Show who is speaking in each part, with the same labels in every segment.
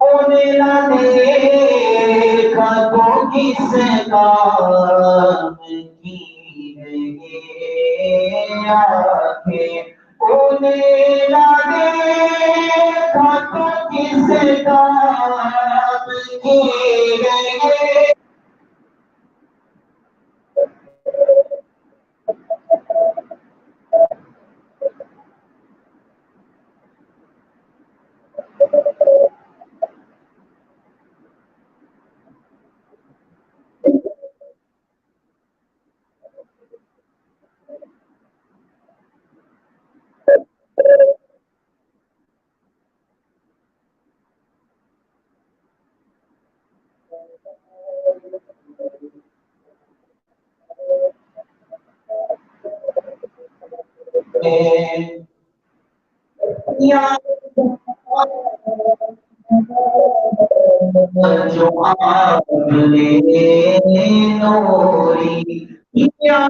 Speaker 1: انہیں نہ دیکھا تو کس کام کی گئی آنکھیں انہیں نہ دیکھا تو کس کام کی گئی یا جو آپ نے نوری یا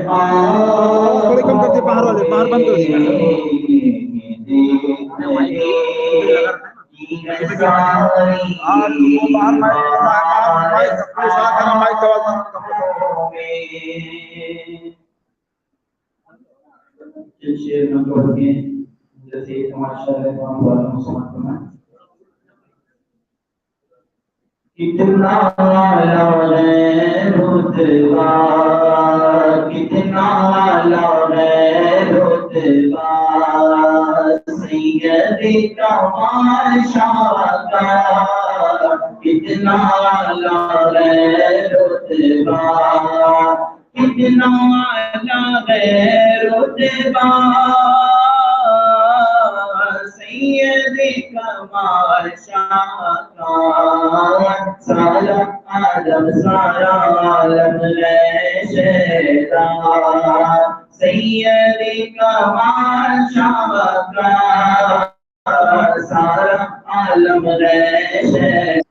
Speaker 2: تھوڑے کم کرتے باہر والے باہر بند کر
Speaker 1: کتنا اعلیٰ ہے رتبہ کتنا اعلیٰ ہے رتبہ سید کمال شاہ کا کتنا اعلیٰ ہے رتبہ کتنا اعلیٰ ہے رتبہ سید کمال شاہ کا سارا عالم ہے شیدا سید کمال شاہ کا سارا عالم ہے شیدا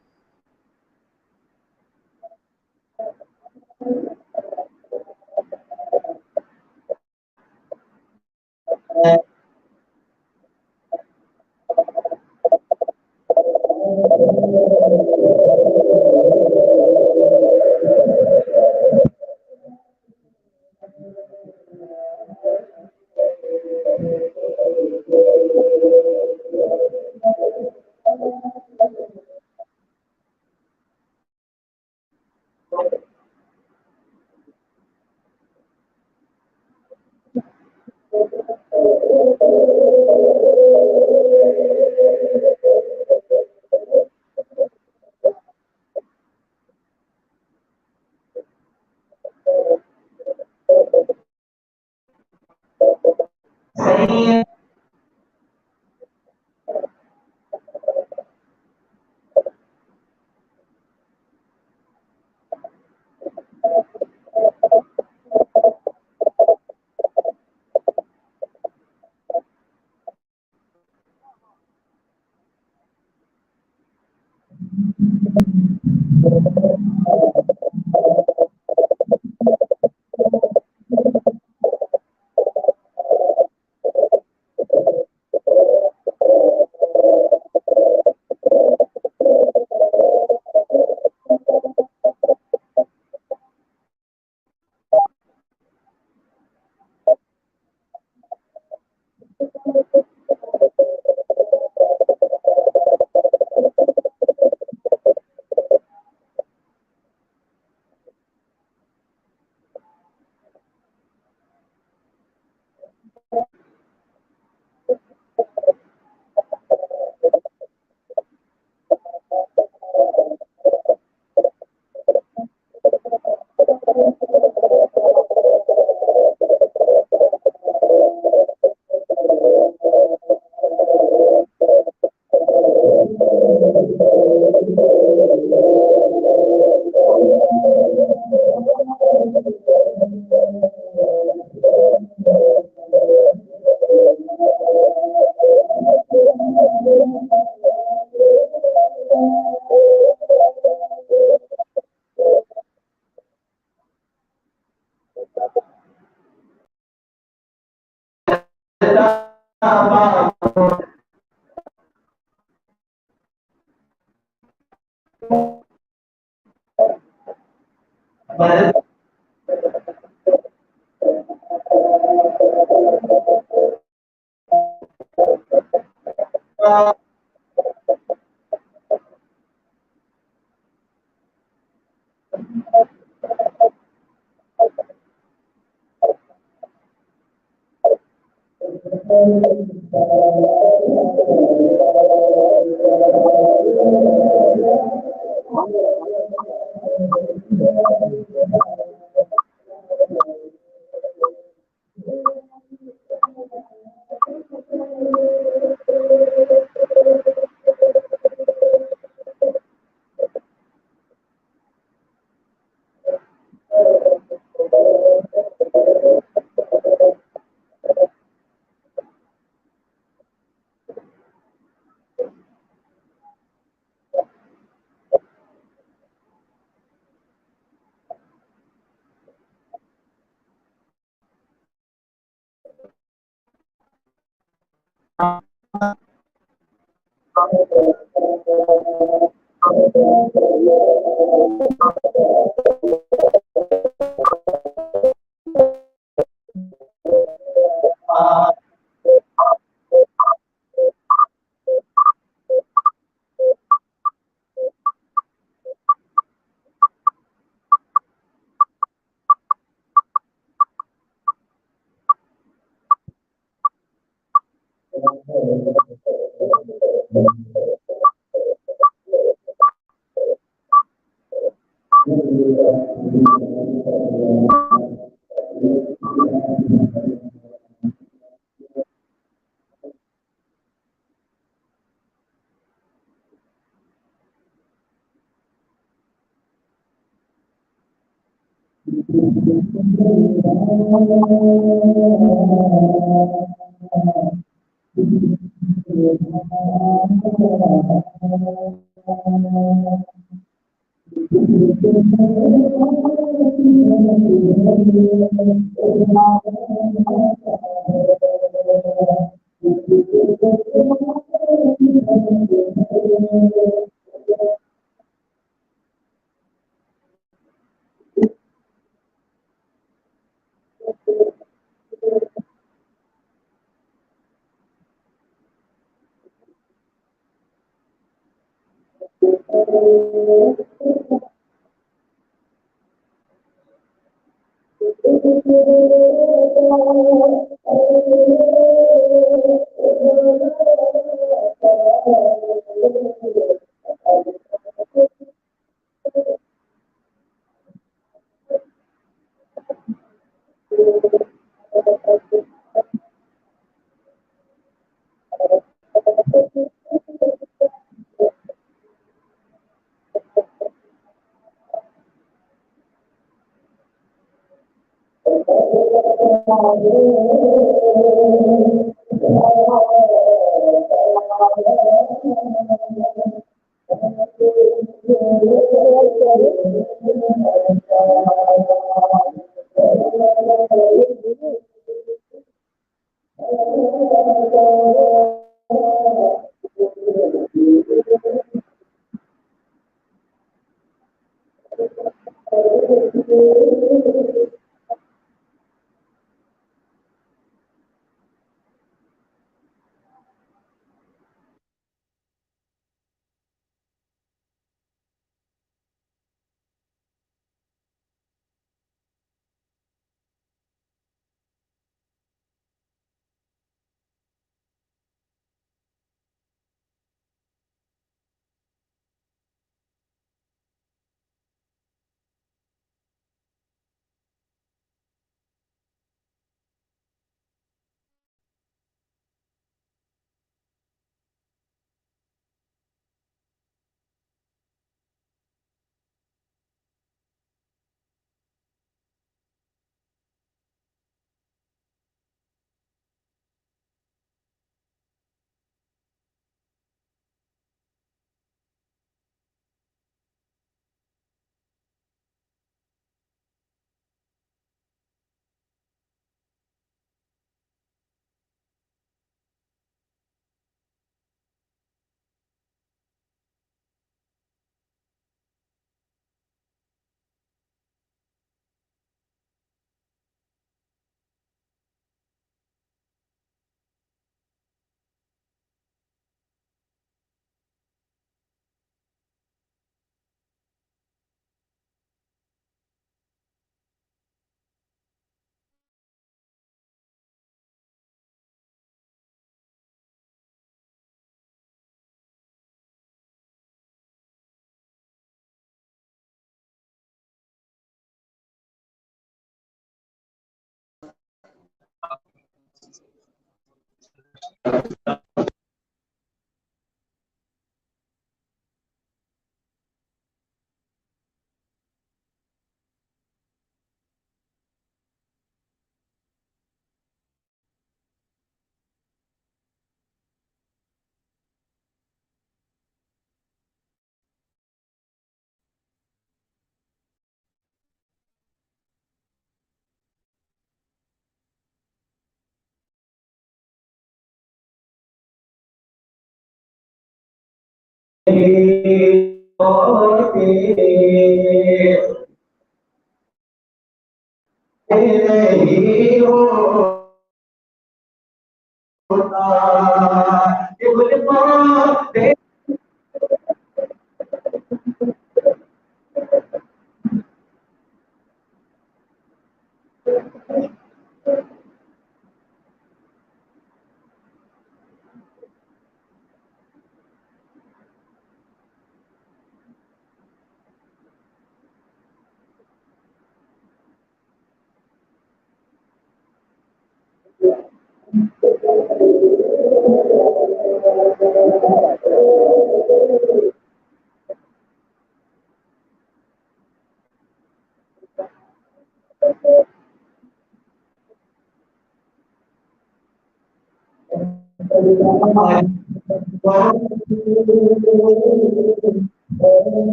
Speaker 1: نہیں ہوتا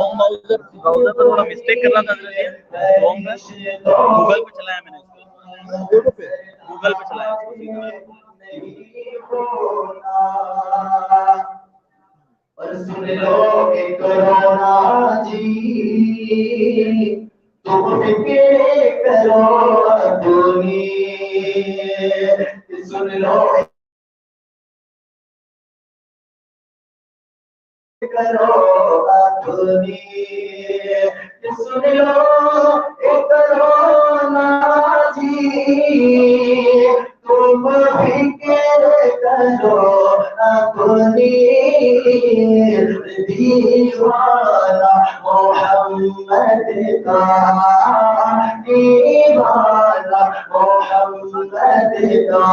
Speaker 3: براؤزر پہ تھوڑا مسٹیک کر رہا تھا گوگل پہ چلایا میں نے گوگل پہ چلایا
Speaker 1: سن لو کہ کرونا جی تم فکر کرو اپنی سن لو کرو اپنی سن لو کہ کرونا جی تم فکر کرو اپنی دیوانہ محمد کا دیوانہ محمد کا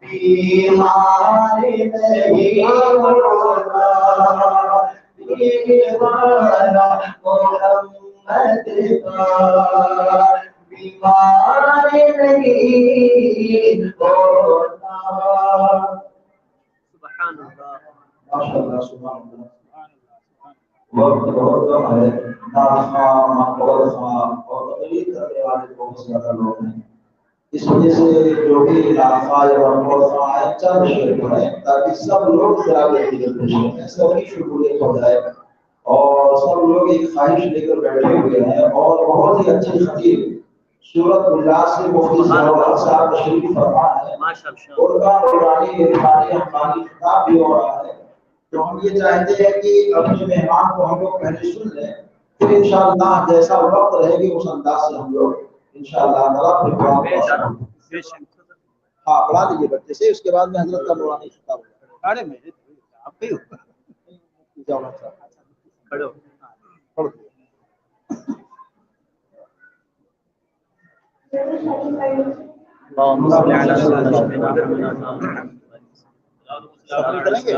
Speaker 1: بیمار نہیں ہوتا دیوانہ محمد کا بیمار نہیں ہوتا.
Speaker 3: سبحان اللہ
Speaker 1: ماشاءاللہ سبحان اللہ. وقت بہت کم ہے. ناخواں مقبرخواں اور تقریر کرنے والے بہت زیادہ لوگ ہیں. اس وجہ سے جو بھی ناخواں اور مقبرخواں ہیں چند شعر پڑھیں تاکہ سب لوگ خیال رکھیں سب کی شکریہ ہو جائے. اور سب لوگ ایک خواہش لے کر بیٹھے ہوئے ہیں اور بہت ہی اچھے خطیب سورت اللہ سے مفتی صاحب تشریف فرما ہے. قرآن قرآنی عرفانی حقانی خطاب بھی ہو رہا ہے. تو ہم یہ چاہتے ہیں کہ اپنے مہمان کو ہم لوگ پہلے سن لیں پھر انشاءاللہ جیسا وقت رہے گی اس انداز سے ہم لوگ انشاءاللہ تعالیٰ پھر ہاں پڑھا لیجیے بچے سے. اس کے بعد میں حضرت کا نورانی خطاب ہو جائے. ارے میرے آپ ہی کھڑے ہو
Speaker 3: اللهم صل على سيدنا محمد.
Speaker 1: کریں گے.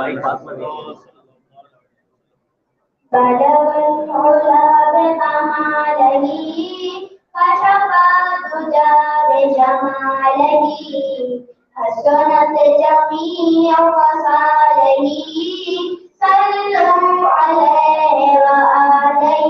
Speaker 4: بلغ العلا بكماله كشف الدجى بجماله حسنت جميع خصاله صلوا عليه وآله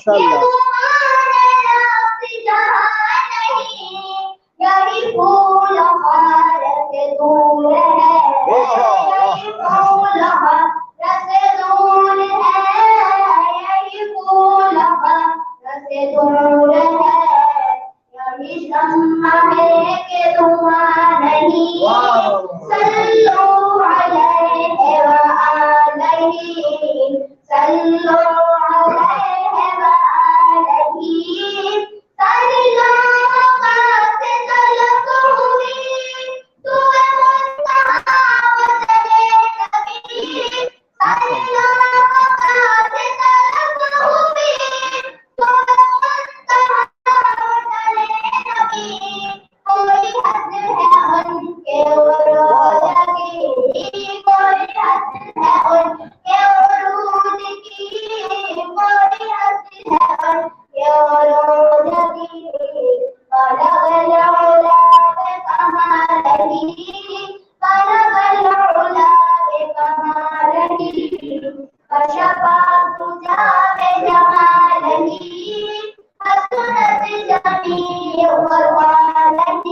Speaker 2: ماشاءاللہ.
Speaker 4: یہی پھول خار سے دور ہے، یہی پھول خار سے دور ہے، یہی پھول خار سے دور ہے، یہی شمع ہے کہ دھواں نہیں. صلو علیہ وآلہ، صلو علیہ وآلہ. ساری لوگات طلب ہوئی تو منتہا نبی. ساری لوگات طلب ہوئی تو منتہا نبی. کوئی حد ہے ان کے عروج کی، کوئی حد ہے ان کے عروج کی، کوئی حد ہے ان کے عروج کی. بلغ العلا بکمالہ، بلغ العلا بکمالہ، کشف الدجى بجمالہ، حسنت جميع أخوانه.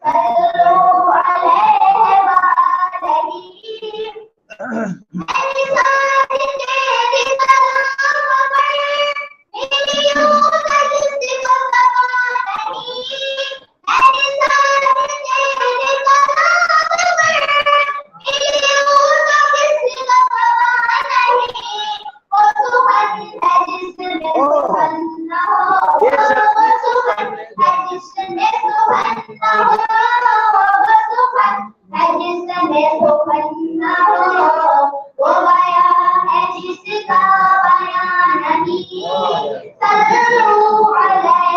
Speaker 4: صلوا عليه وآله. میری ساری تیری کلام پر میری یوسف کسی کو پرواہ نہیں. میری ساری تیری کلام پر میری یوسف کسی کو پرواہ نہیں. وہ سخن ہے جس میں سخن نہ ہو، وہ سخن ہے جس میں سخن نہ ہو، وہ سخن ہے جس میں سخن نہ ہو، وہ بیان ہے جس کا بیان نہیں. صلو علیہ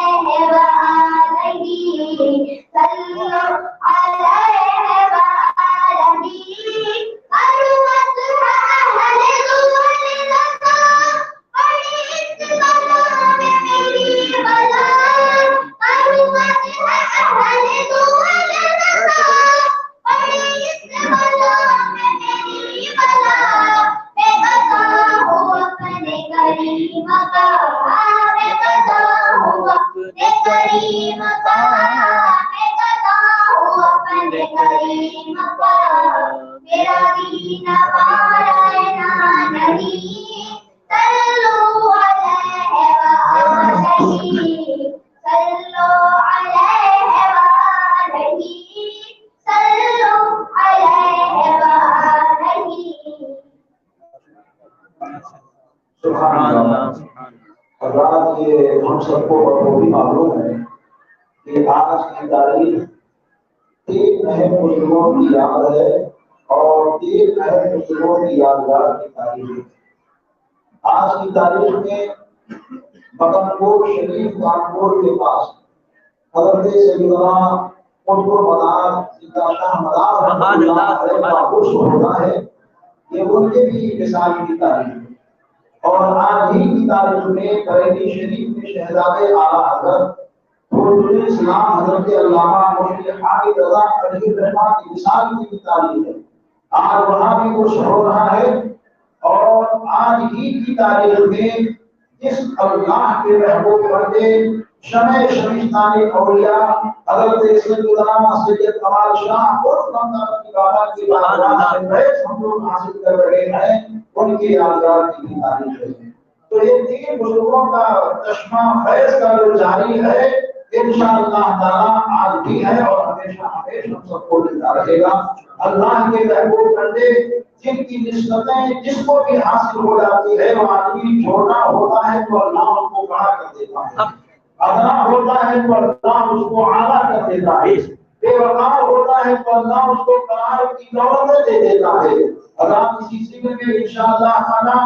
Speaker 4: وآلہ، صلو علیہ وآلہ. عروت ہے اہل دول لتا، بڑی اس کلام میں میری بلا. عروت ہے اہل دول لتا، بڑی اس کلام میں میری بلا. میں بتا ہوں اپنے کریم کا، میں بتا ہوں اپنے کریم کا، میں بتا ہوں اپنے کریم کا. میرا دین پایا نہیں. صلو علیہ وآلہ، صلو علیہ وآلہ، صلو علیہ وآلہ.
Speaker 1: سبحان اللہ. حضرات یہ ہم سب کو بخوبی معلوم ہے کہ آج کی تاریخ 3 اہم مسلموں کی یاد ہے اور 3 اہم مسلموں کی یادگار کی تاریخ ہے. آج کی تاریخ میں مکمپور شریف کانپور کے پاس حضرت سیدنا قطب المنار سیدنا شاہ مدار رحمۃ اللہ علیہ کا عرس ہوتا ہے. یہ ان کے بھی مثال کی تاریخ ہے. اور آج ہی کی تاریخ میں بریلی شریف میں شہزاد اعلیٰ حضرت حضور اسلام حضرت علامہ مفتی حامد رضا علیہ الرحمہ کی مثال کی بھی تاریخ ہے. آج وہاں بھی عرس ہو رہا ہے. اور آج ہی کی تاریخ میں جس اللہ کے محبوب بندے شمع شمشتان اولیاء حضرت سیدنا سید کمال شاہ اور بندہ کی بابا کی بارگاہ سے فیض ہم لوگ حاصل کر رہے ہیں، ان کی یادگار کی بھی تاریخ ہے. تو یہ 3 بزرگوں کا چشمہ فیض کا جو جاری ہے انشاءاللہ تعالی آج بھی ہے اور ہمیشہ ہمیشہ ہم سب کو ملتا رہے گا. اللہ کے محبوب بندے جن کی نسبتیں جس کو بھی حاصل ہو جاتی ہے وہ آدمی چھوٹا ہوتا ہے تو اللہ اس کو بڑا کر دیتا ہے، ادنا ہوتا ہے تو اللہ اس کو اعلیٰ کر دیتا ہے، بے وقار ہوتا ہے تو اللہ اس کو قرار کی دولت دے دیتا ہے. اللہ اسی سلسلے میں انشاءاللہ تعالی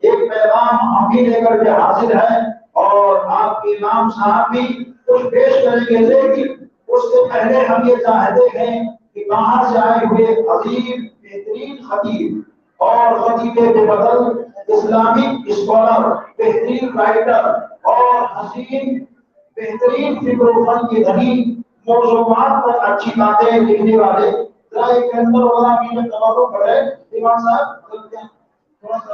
Speaker 1: ایک پیغام ہم بھی لے کر کے حاضر ہے اور آپ کے امام صاحب بھی کچھ پیش کریں گے. لیکن اس سے پہلے ہم یہ چاہتے ہیں کہ باہر سے آئے ہوئے عظیم بہترین خطیب اور خطیب بے بدل اسلامک اسکالر بہترین رائٹر اور حسین بہترین فکر و فن کے دھنی موضوعات پر اچھی باتیں لکھنے والے ذرا ایک اندر والا بھی میں تبادل کرے امام صاحب تھوڑا سا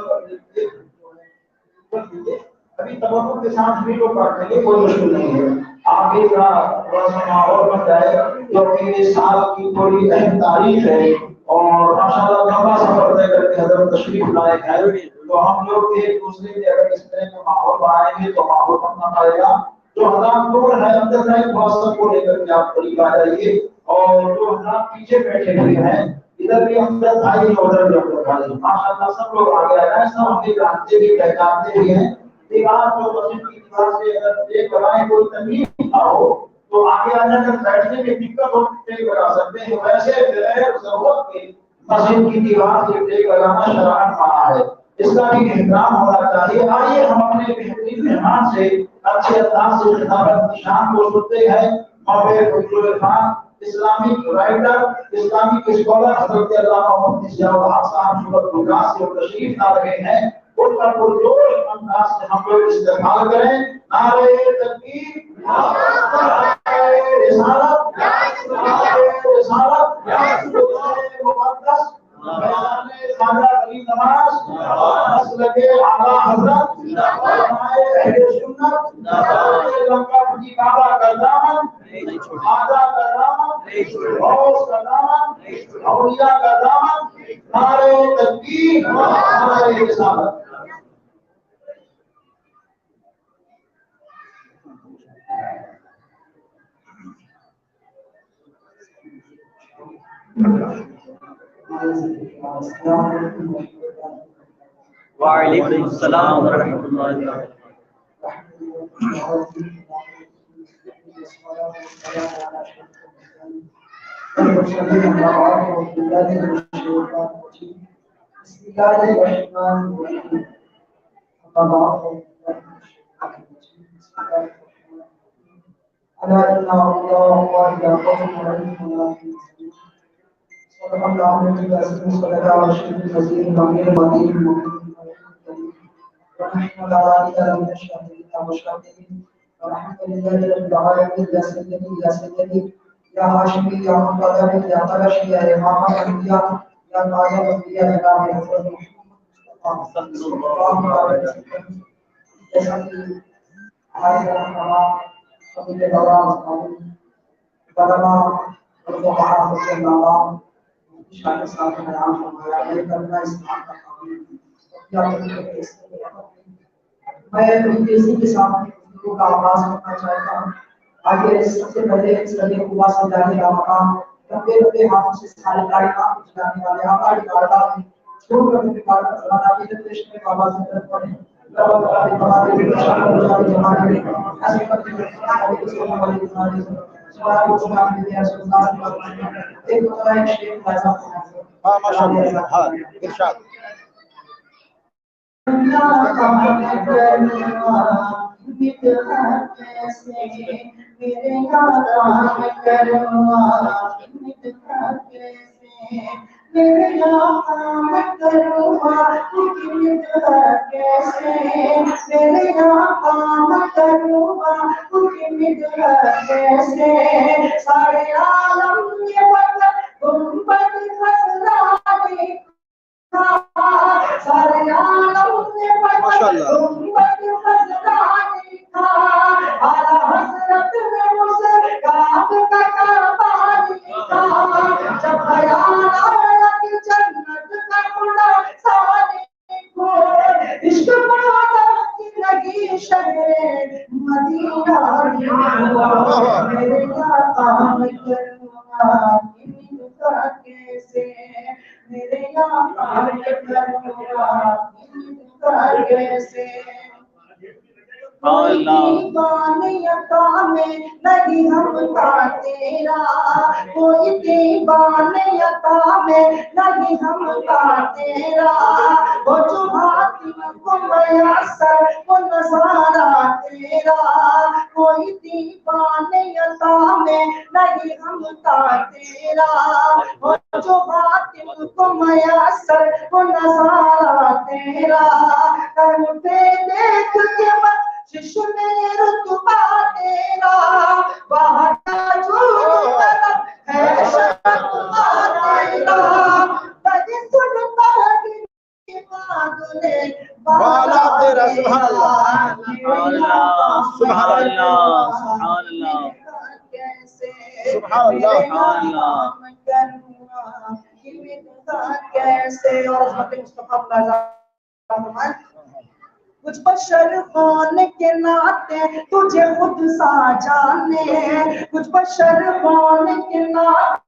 Speaker 1: ابھی تبرک کے ساتھ بھی لوگ پڑھتے ہیں، کوئی مشکل نہیں ہے. آگے کا تھوڑا سا ماحول بن جائے کیونکہ اس سال کی تھوڑی اہم تاریخ ہے اور ماشاء اللہ لمبا سفر طے کر کے حضرت تشریف لائے ہیں. تو ہم لوگ ایک دوسرے کے اگر اس طرح کا ماحول بنائیں گے تو ماحول بننا پڑے گا. جو حضرات دور ہے اندر ہے تھوڑا کو لے کر کے آپ قریب آ جائیے اور جو حضرات پیچھے بیٹھے ہوئے ہیں ادھر بھی اندر بھائی ادھر بھی اندر بھائی ماشاء اللہ سب لوگ آگے آ جائیں. سب ہمیں جانتے بھی پہچانتے بھی ہیں. دیوار جو مسجد کی دیوار سے اگر ایک بنائے کوئی تکلیف نہ ہو تو آگے آ جا کر بیٹھنے میں دقت ہو ٹیک لگا سکتے ہیں. ویسے بغیر ضرورت کے مسجد کی دیوار سے ٹیک لگانا شرعاً منع ہے. اس کا بھی احترام ہونا چاہیے. آئیے ہم اپنے بہترین مہمان سے اچھے انداز سے خطابت کی شان کو سنتے ہیں. مولانا فضل Khan Islamic writer Islamic scholar حضرت علامہ مفتی ضیاء الحق صاحب صورت گجرات سے تشریف لا رہے ہیں. ان کا پرجوش انداز سے ہم لوگ استقبال کریں. نعرہ تکبیر، نعرہ رسالت، نعرہ رسالت، مقدس بیان خواجہ غریب نواز، مسلک اعلیٰ حضرت، علماء اہل سنت، لنکا پتی کعبہ کا دامن، خواجہ کا دامن، غوث کا دامن، اولیاء کا دامن. نعرہ تکبیر، نعرہ رسالت.
Speaker 3: وعلیکم السلام ورحمۃ اللہ
Speaker 5: یا ہاشمی یا مقدم یا قرشی یا امام انبیاء یا تاج انبیاء جناب حضرت محمد صلی اللہ علیہ وسلم. جیسا کہ ہمارے تمام سبھی کے دوران علماء اور فقہاء سے نام شان صاحب نے نام فرمایا یہ کرنا اسلام کا قانون ہے. میں تیزی کے ساتھ گفتگو کا آغاز کرنا چاہتا ہوں. آگے سب سے پہلے صدی قبا سے جانے کا مقام لمبے لمبے ہاتھوں سے سارے کائنات کو جلانے والے ہماری بارگاہ میں چھوڑ کر کے بارگاہ سلانا کی جنریشن میں بابا سے طرف پڑھیں.
Speaker 2: ہاں ماشاء اللہ ہاں ارشاد.
Speaker 5: نہیں ہم کا تیرا کوئی دیوان عطا میں نہیں ہم کا تیرا وہ جو حاتم کو میسر وہ نظارہ تیرا کوئی دیوان عطا میں نہیں ہم کا تیرا وہ جو حاتم کو میسر وہ نظارہ تیرا کرم پہ دیکھ کے جس میں رتبہ تیرا وہاں جو طرف ہے شرطبہ تیرا بڑی سنتا ہے والا تیرا سبحان اللہ
Speaker 3: سبحان اللہ
Speaker 2: سبحان اللہ
Speaker 5: کیسے اور عظمت مصطفیٰ فرمائیں کچھ بشر ہونے کے ناطے تجھے خود سا جانے کچھ بشر ہونے کے ناطے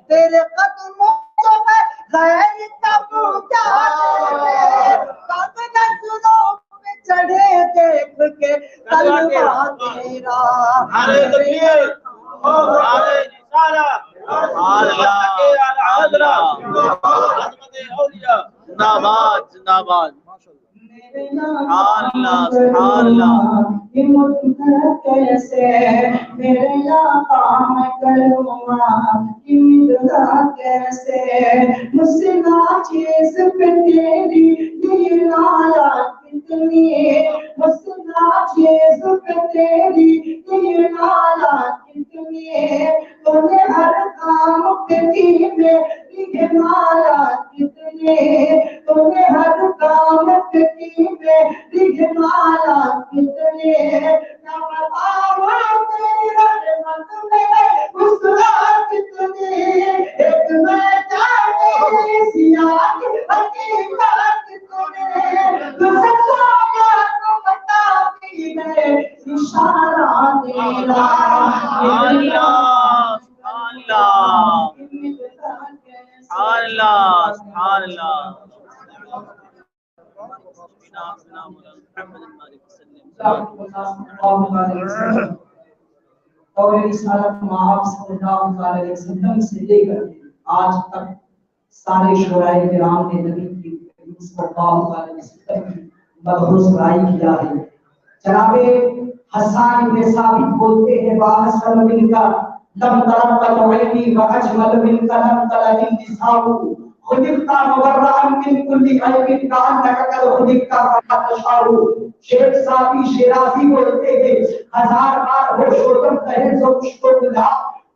Speaker 5: تیرے قدموں میں غیر تب جانے کب نظروں میں چڑھے دیکھ کے کلمہ تیرا
Speaker 3: نعرہ تکبیر نعرہ رسالہ عظمت اولیاء زندہ باد زندہ باد
Speaker 5: کیسے میرے آقا میں کروں کیسے مجھ سے ناچیز پہ تیری یہ لایا کتنی مجھ سے ناچیز پہ تیری یہ لایا کتنی تو نے ہر کام پہ کی میری مالا کتنی تو نے ہر کام پہ کی میری مالا کتنی نہ بتاؤ تیری رحمت میں مسرا کتنی ایک میں جانے سیاہ حقیقت کتنی تو سچایا تو بتا دی ہے اشارہ تیرا اور رسالت مآب صلی اللہ علیہ وسلم سے لے کر آج تک سارے شورائے کرام نے نبی کی صلی اللہ علیہ وسلم کی مدحوس رائی کیا ہے. جناب حسان بن ثابت بولتے ہیں واحسن من کا لم ترقت عینی واجمل من کا لم تلد النساء خلقت مبرئا من كل عیب کانک قد خلقت فلا تشاء. شیخ صافی شیرازی بولتے ہیں ہزار بار ہو شوکم کہے سو مشکل بلا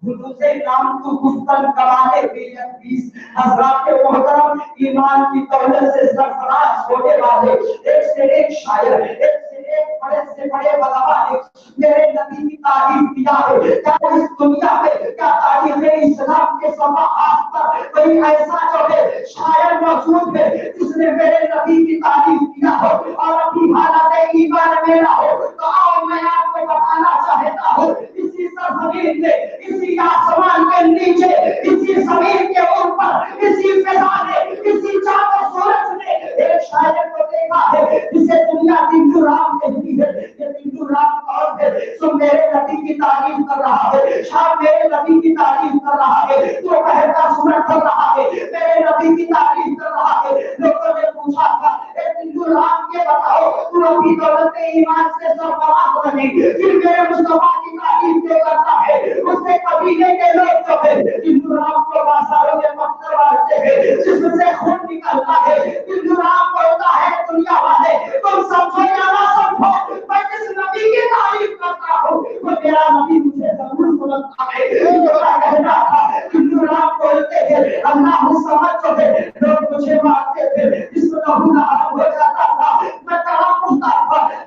Speaker 5: حدوث نام تو گفتن کمانے بیجن بیس. حضرات محترم ایمان کی دولت سے سرفراز ہونے والے ایک سے ایک شاعر ایک سے ایک بڑے سے بڑے علماء نے میرے نبی کی تعریف کیا ہے. کیا اس دنیا میں کیا تاریخ اسلام کے صفحات پر کوئی ایسا جو ہے شاعر موجود ہے جس نے میرے نبی کی تعریف کیا ہو اور اپنی حالت ایمان میں نہ ہو؟ تو آؤ میں آپ کو بتانا چاہتا ہوں اسی سرزمین میں اسی آسمان کے نیچے اسی زمین کے اوپر اسی فضا نے اسی چاند و سورج نے ایک شاعر کو دیکھا ہے جسے دنیا دندو رام کہتی ہے. یہ دندو رام کون ہے؟ جو میرے نبی کی تعریف کر رہا ہے. شاہ میرے نبی کی تعریف کر رہا ہے. جو کہتا سورج کر رہا ہے میرے نبی کی تعریف کر رہا ہے. لوگوں نے پوچھا تھا اے دندو رام یہ بتاؤ تو اپنی دولت ایمان سے سرفراز رہی پھر میرے مصطفیٰ کی تعریف کیوں کرتا ہے؟ اس نے قبیلے کے لوگ جو ہے دندو رام کو بازاروں میں مقصد مارتے ہیں جس سے خون نکلتا ہے. دندو رام بولتا ہے دنیا والے تم سمجھو یا نہ سمجھو میں جس نبی کی تعریف کرتا ہوں وہ میرا نبی مجھے ضرور سنتا ہے. میرا کہنا تھا دندو رام بولتے ہیں اللہ سمجھ جو ہے لوگ مجھے مارتے تھے جس میں لہو نہار ہو جاتا تھا میں کہاں پوچھتا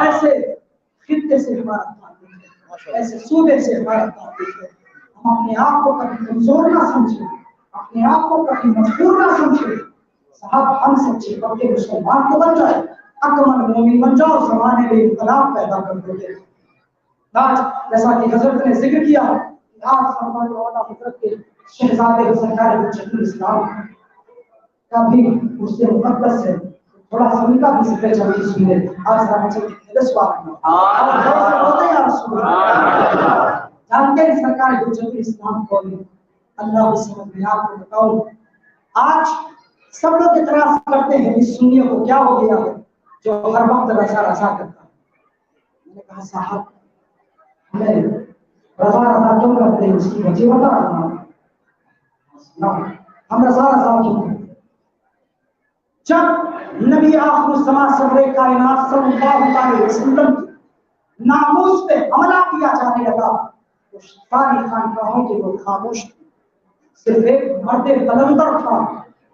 Speaker 5: ایسے خطے سے ہمارا تعلق ہے، ایسے صوبے سے ہمارا تعلق ہے. ہم اپنے آپ کو کبھی کمزور نہ سمجھیں، اپنے آپ کو کبھی مجبور نہ سمجھیں. صاحب ہم سچے پکے مسلمان تو بن جائے، اکمل مومن بن جاؤ، زمانے میں انقلاب پیدا کر دو گے. آج جیسا کہ حضرت نے ذکر کیا، آج فرمان مولا حضرت کے شہزادے سرکار حجت الاسلام کا بھی اس سے مقدس ہے، تھوڑا سا ان کا بھی ذکر چاہیے سنیے. آج ذرا چلیے جانتے ہیں سرکار حجت الاسلام کون ہے؟ اللہ سمجھ میں آپ کو بتاؤں، آج سب لوگ اعتراض کرتے ہیں اس سنیوں کو کیا ہو گیا ہے جو ہر وقت رضا رضا کرتا ہے. میں نے کہا صاحب ہمیں رضا رضا کیوں کرتے ہیں، اس کی وجہ بتا رہا ہوں. ہم رضا رضا کیوں کرتے ہیں؟ جب نبی آخر الزمان سرور کائنات صلی اللہ علیہ وسلم کی ناموس پہ حملہ کیا جانے لگا تو ساری خانقاہوں کے لوگ خاموش تھے. صرف ایک مرد قلندر تھا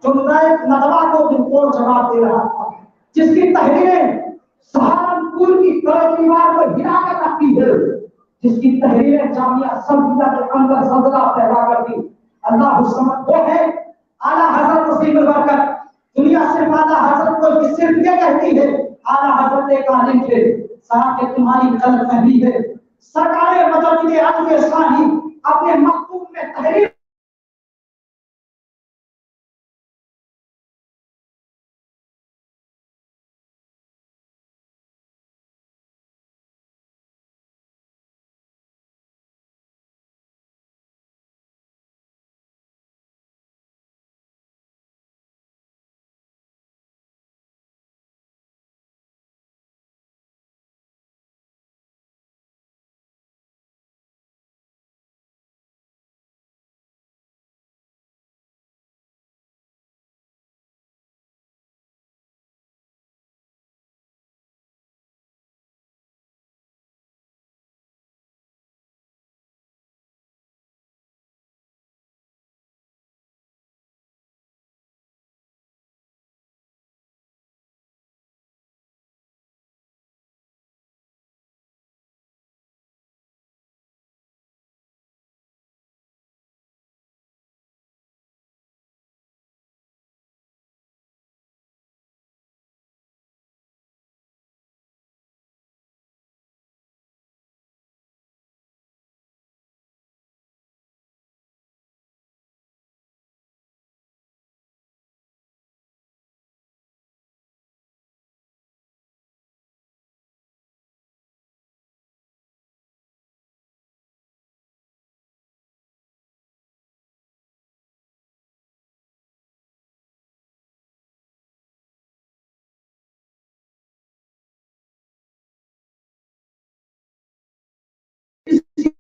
Speaker 5: جو مدائق ندوہ کو بالکل جواب دے رہا تھا، جس کی تحریریں سہارنپور کی دیوار کو ہلا کر رکھتی ہے، جس کی تحریریں جامعہ سلفیہ کے اندر زلزلہ پیدا کرتی. اللہ الصمد وہ ہے اعلیٰ حضرت وسیم البرکت. دنیا صرف اعلیٰ حضرت کو صرف یہ کہتی ہے اعلیٰ حضرت ایک عالم تھے، صاحب کہ تمہاری غلط فہمی ہے. سرکار مجدد عدل ثانی اپنے مکتوب میں تحریر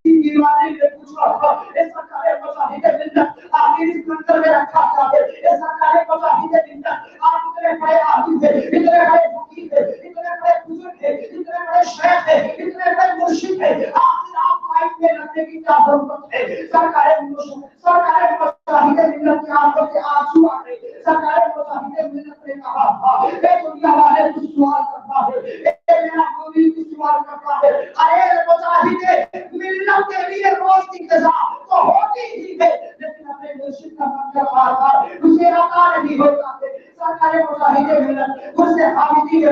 Speaker 5: بیماری میں پوچھا ایسا کرے مجاہد ملت آخر اس منظر میں رکھا جائے. ایسا کرے مجاہد ملت آپ اتنے بڑے عالم تھے، اتنے بڑے فقیر تھے، اتنے بڑے بزرگ تھے، اتنے بڑے شیخ تھے، اتنے بڑے مرشد تھے، آخر آپ مائک میں رکھنے کی کیا ضرورت ہے؟ سرکار مجاہد ملت کی آنکھوں سے آنسو آ گئے. سرکار مجاہد ملت نے کہا تھا اے دنیا والے کچھ سوال کرتا ہے، اے میرا مومن کچھ سوال کرتا ہے. ارے مجاہد ملت کے لیے روشنی کے ساتھ تو ہوتی ہی ہے، لیکن اپنے مرشد کا منظر بار بار اسے عطا نہیں ہوتا ہے. سرکار مجاہد ملت اس سے حامدی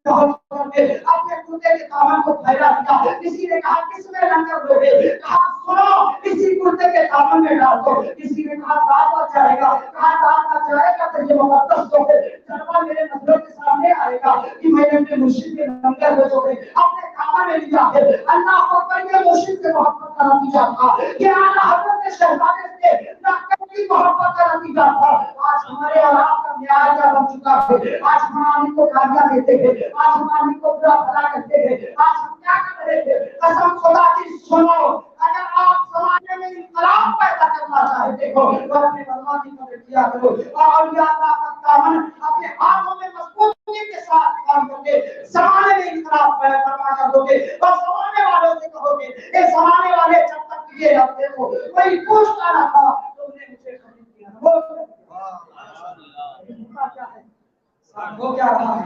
Speaker 5: اپنے کرتے کے دامن کو پھیلا دیا. کسی نے کہا کس میں لنگر دو گے؟ کہا سنو کسی کرتے کے دامن میں ڈال دو. کسی نے کہا دادا جائے گا، کہا دادا جائے گا تو یہ مقدس دو گے. جلوہ میرے نظروں کے سامنے آئے گا کہ میں نے اپنے مرشد کے لنگر میں دو گے اپنے دامن میں لیا ہے. اللہ پر یہ مرشد سے محبت کا نتیجہ تھا، یہ اعلیٰ حضرت شہزادے سے کی محبت کا نتیجہ تھا. آج ہمارے آرام کا معیار کیا بن چکا ہے؟ آج ہم آدمی کو گالیاں دیتے ہیں، آج ہم آدمی کو برا بھلا کہتے ہیں. آج ہم کیا کر رہے ہیں؟ قسم خدا کی سنو، اگر آپ زمانے میں انقلاب پیدا کرنا چاہتے ہو تو اپنے بربادی کو کیا کرو اور اولیاء اللہ کا دامن اپنے ہاتھوں میں مضبوطی کے ساتھ کام کر کے زمانے میں انقلاب پیدا کرنا کر دو گے. اور زمانے والوں سے کہو گے اے زمانے والے جب تک یہ رب دیکھو کوئی پوچھتا نہ تھا تم نے مجھے خرید دیا. وہ کیا ہے؟ ہو کیا رہا ہے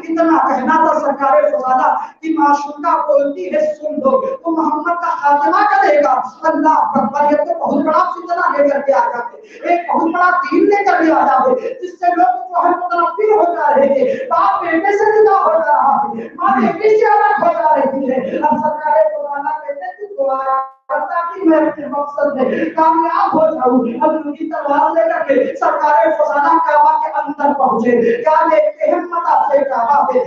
Speaker 5: اتنا کہنا تھا سرکار فضالہ کہ معشوقہ بولتی ہے سن لو تو محمد کا خاتمہ کرے گا. اللہ اکبر، یہ تو بہت بڑا فتنہ لے کر کے آ جاتے، ایک بہت بڑا دین لے کر کے آ جاتے جس سے لوگ جو ہے متنفر ہو جا رہے تھے، باپ بیٹے سے جدا ہو جا رہا ہے، ماں بیٹی سے الگ ہو جا رہی ہے. اب سرکار فضالہ کہتے ہیں کہ دعا تاکہ میں اپنے مقصد میں کامیاب ہو جاؤں. اب ان کی تلوار لے کر کے سرکار فضالہ کعبہ کے اندر پہنچے. کیا دیکھتے ہیں مطاف کعبہ پہ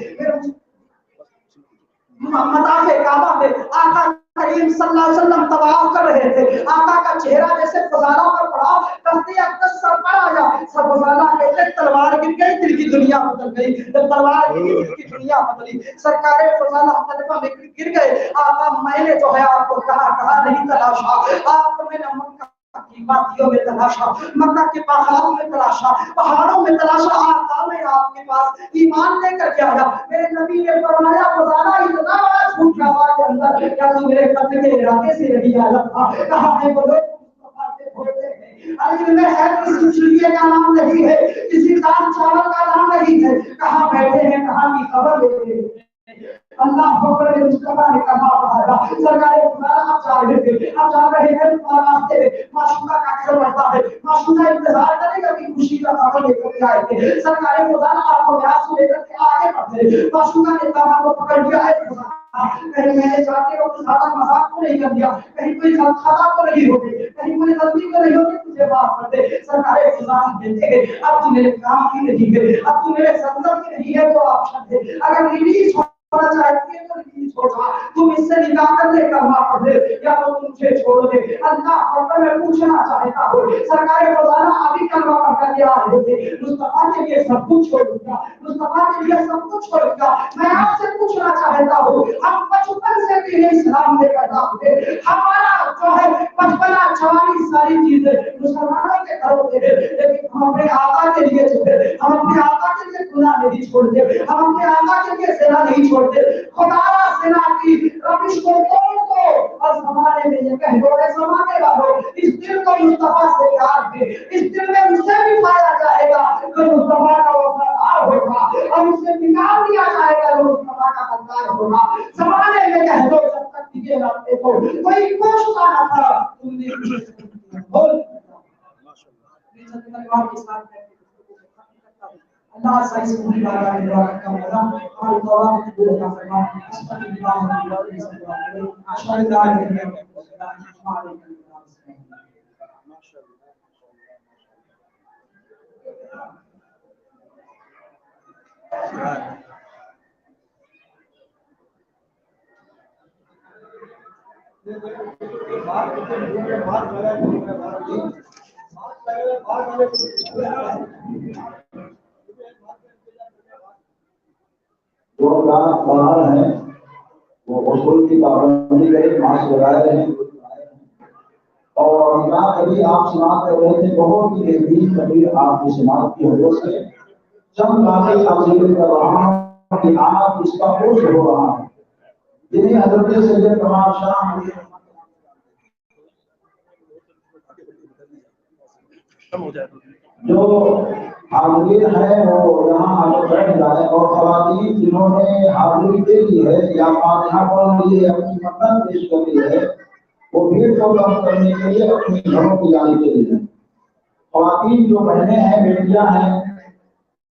Speaker 5: مطاف کعبہ پہ آقا کریم صلی اللہ علیہ وسلم طواف کر رہے تھے. آقا کا چہرہ جیسے فضالہ پر پڑا، تختی اقدس سر پر آیا. سب فضالہ کہتے تلوار گر گئی، دل کی دنیا بدل گئی. جب تلوار گری دل کی دنیا بدلی. سرکار فضالہ طلبہ میں گر گئے. آقا میں نے جو ہے آپ کو کہا نہیں تلاشا، آپ کو میں نے مکہ کی وادیوں میں تلاشا، مکہ کے پہاڑوں میں تلاشا، پہاڑوں میں تلاشا. آقا میں آپ کے پاس ایمان لے کر کے آیا. میرے نبی نے فرمایا فضالہ اتنا بڑا جھوٹ کعبہ کے اندر، کیا تو میرے قتل کے ارادے سے نہیں آیا تھا؟ کہا ہے وہ لوگ مصطفیٰ سے بولتے ہیں، علم میں ہے کسی چڑیے کا نام نہیں ہے، کسی دال چاول کا نام نہیں ہے. کہاں بیٹھے ہیں، کہاں کی خبر لیتے ہیں. اللہ اکبر، مصطفیٰ نے کہا پڑھا. سرکار فضالہ آپ جا رہے تھے، آپ جا رہے ہیں راستے میں معشوقہ کا گھر بڑھتا ہے. معشوقہ انتظار کرے گا کہ خوشی کا خبر لے کر کے آئے تھے. سرکار فضالہ آپ کو پیاس لے کر کے آگے بڑھتے. معشوقہ نے کہا کو پکڑ لیا ہے، کہیں میں نے جاتے وقت زیادہ مذاق تو نہیں کر دیا، کہیں کوئی خطا تو نہیں ہو گئی، کہیں کوئی غلطی تو نہیں ہوگی، تجھے معاف کر دے. سرکار فضالہ کہتے ہیں اب تو میرے کام کی نہیں ہے، اب تو میرے سنسد کی نہیں ہے تو آپشن ہے. اگر ریلیز چاہتی ہے تو ریلیز ہو جا، تم اس سے نکاح کر لے کر معاف کر دے یا تو مجھے چھوڑ دے. اللہ اکبر، میں پوچھنا چاہتا ہوں سرکار فضالہ ابھی کلمہ پڑھ کر کے آ رہے تھے، مصطفیٰ کے لیے سب کچھ چھوڑ دیا، مصطفیٰ کے لیے سب کچھ چھوڑ دیا. میں آپ سے پوچھنا چاہتا ہوں، ہم بچپن سے دین اسلام لے کر آتے، ہمارا جو ہے بچپنا جوانی ساری چیزیں مسلمانوں کے گھروں سے، لیکن ہم اپنے آقا کے لیے چھوڑتے، ہم اپنے آقا کے لیے گناہ نہیں چھوڑتے، ہم اپنے آقا کے لیے زنا نہیں چھوڑتے. خدا را زنا کی روش کو توڑ دو اور زمانے میں یہ کہہ دو، اے زمانے والوں اس دل کو مصطفیٰ سے پیار دے، اس دل میں اسے بھی پایا جائے گا جو مصطفیٰ کا وفادار ہوگا، اور اسے نکال دیا جائے گا جو مصطفیٰ کا غدار ہوگا. زمانے میں کہہ دو جب تک دیے جاتے تو کوئی پوچھتا نہ تھا تم نے بول. اللہ سائز پوری بات ہے دعا کا مولا اور دعا کی دعا کا فرما استغفر اللہ اشهد ان لا اله الا الله
Speaker 1: جو لوگ باہر ہیں وہ اصول کی پابندی کرے، ماسک لگائے رہے ہیں. اور کبھی آپ سماعت کر رہے تھے، بہت ہی بہترین تقریر آپ کی سماعت کی وجہ سے چند باتیں آپ ذکر کر رہا ہوں کہ آپ اس کا خوش ہو رہا ہے. جنہیں حضرت سید کمال شاہ جو حاضرین ہیں وہ یہاں آ کر بیٹھ جائیں، اور خواتین جنہوں نے حاضری دے دی ہے یا فاتحہ پڑھ لی ہے، اپنی مدد پیش کر دی ہے، وہ بھیڑ کو کم کرنے کے لیے اپنے گھروں کی جانے کے لیے. خواتین جو بہنیں ہیں، بیٹیاں ہیں،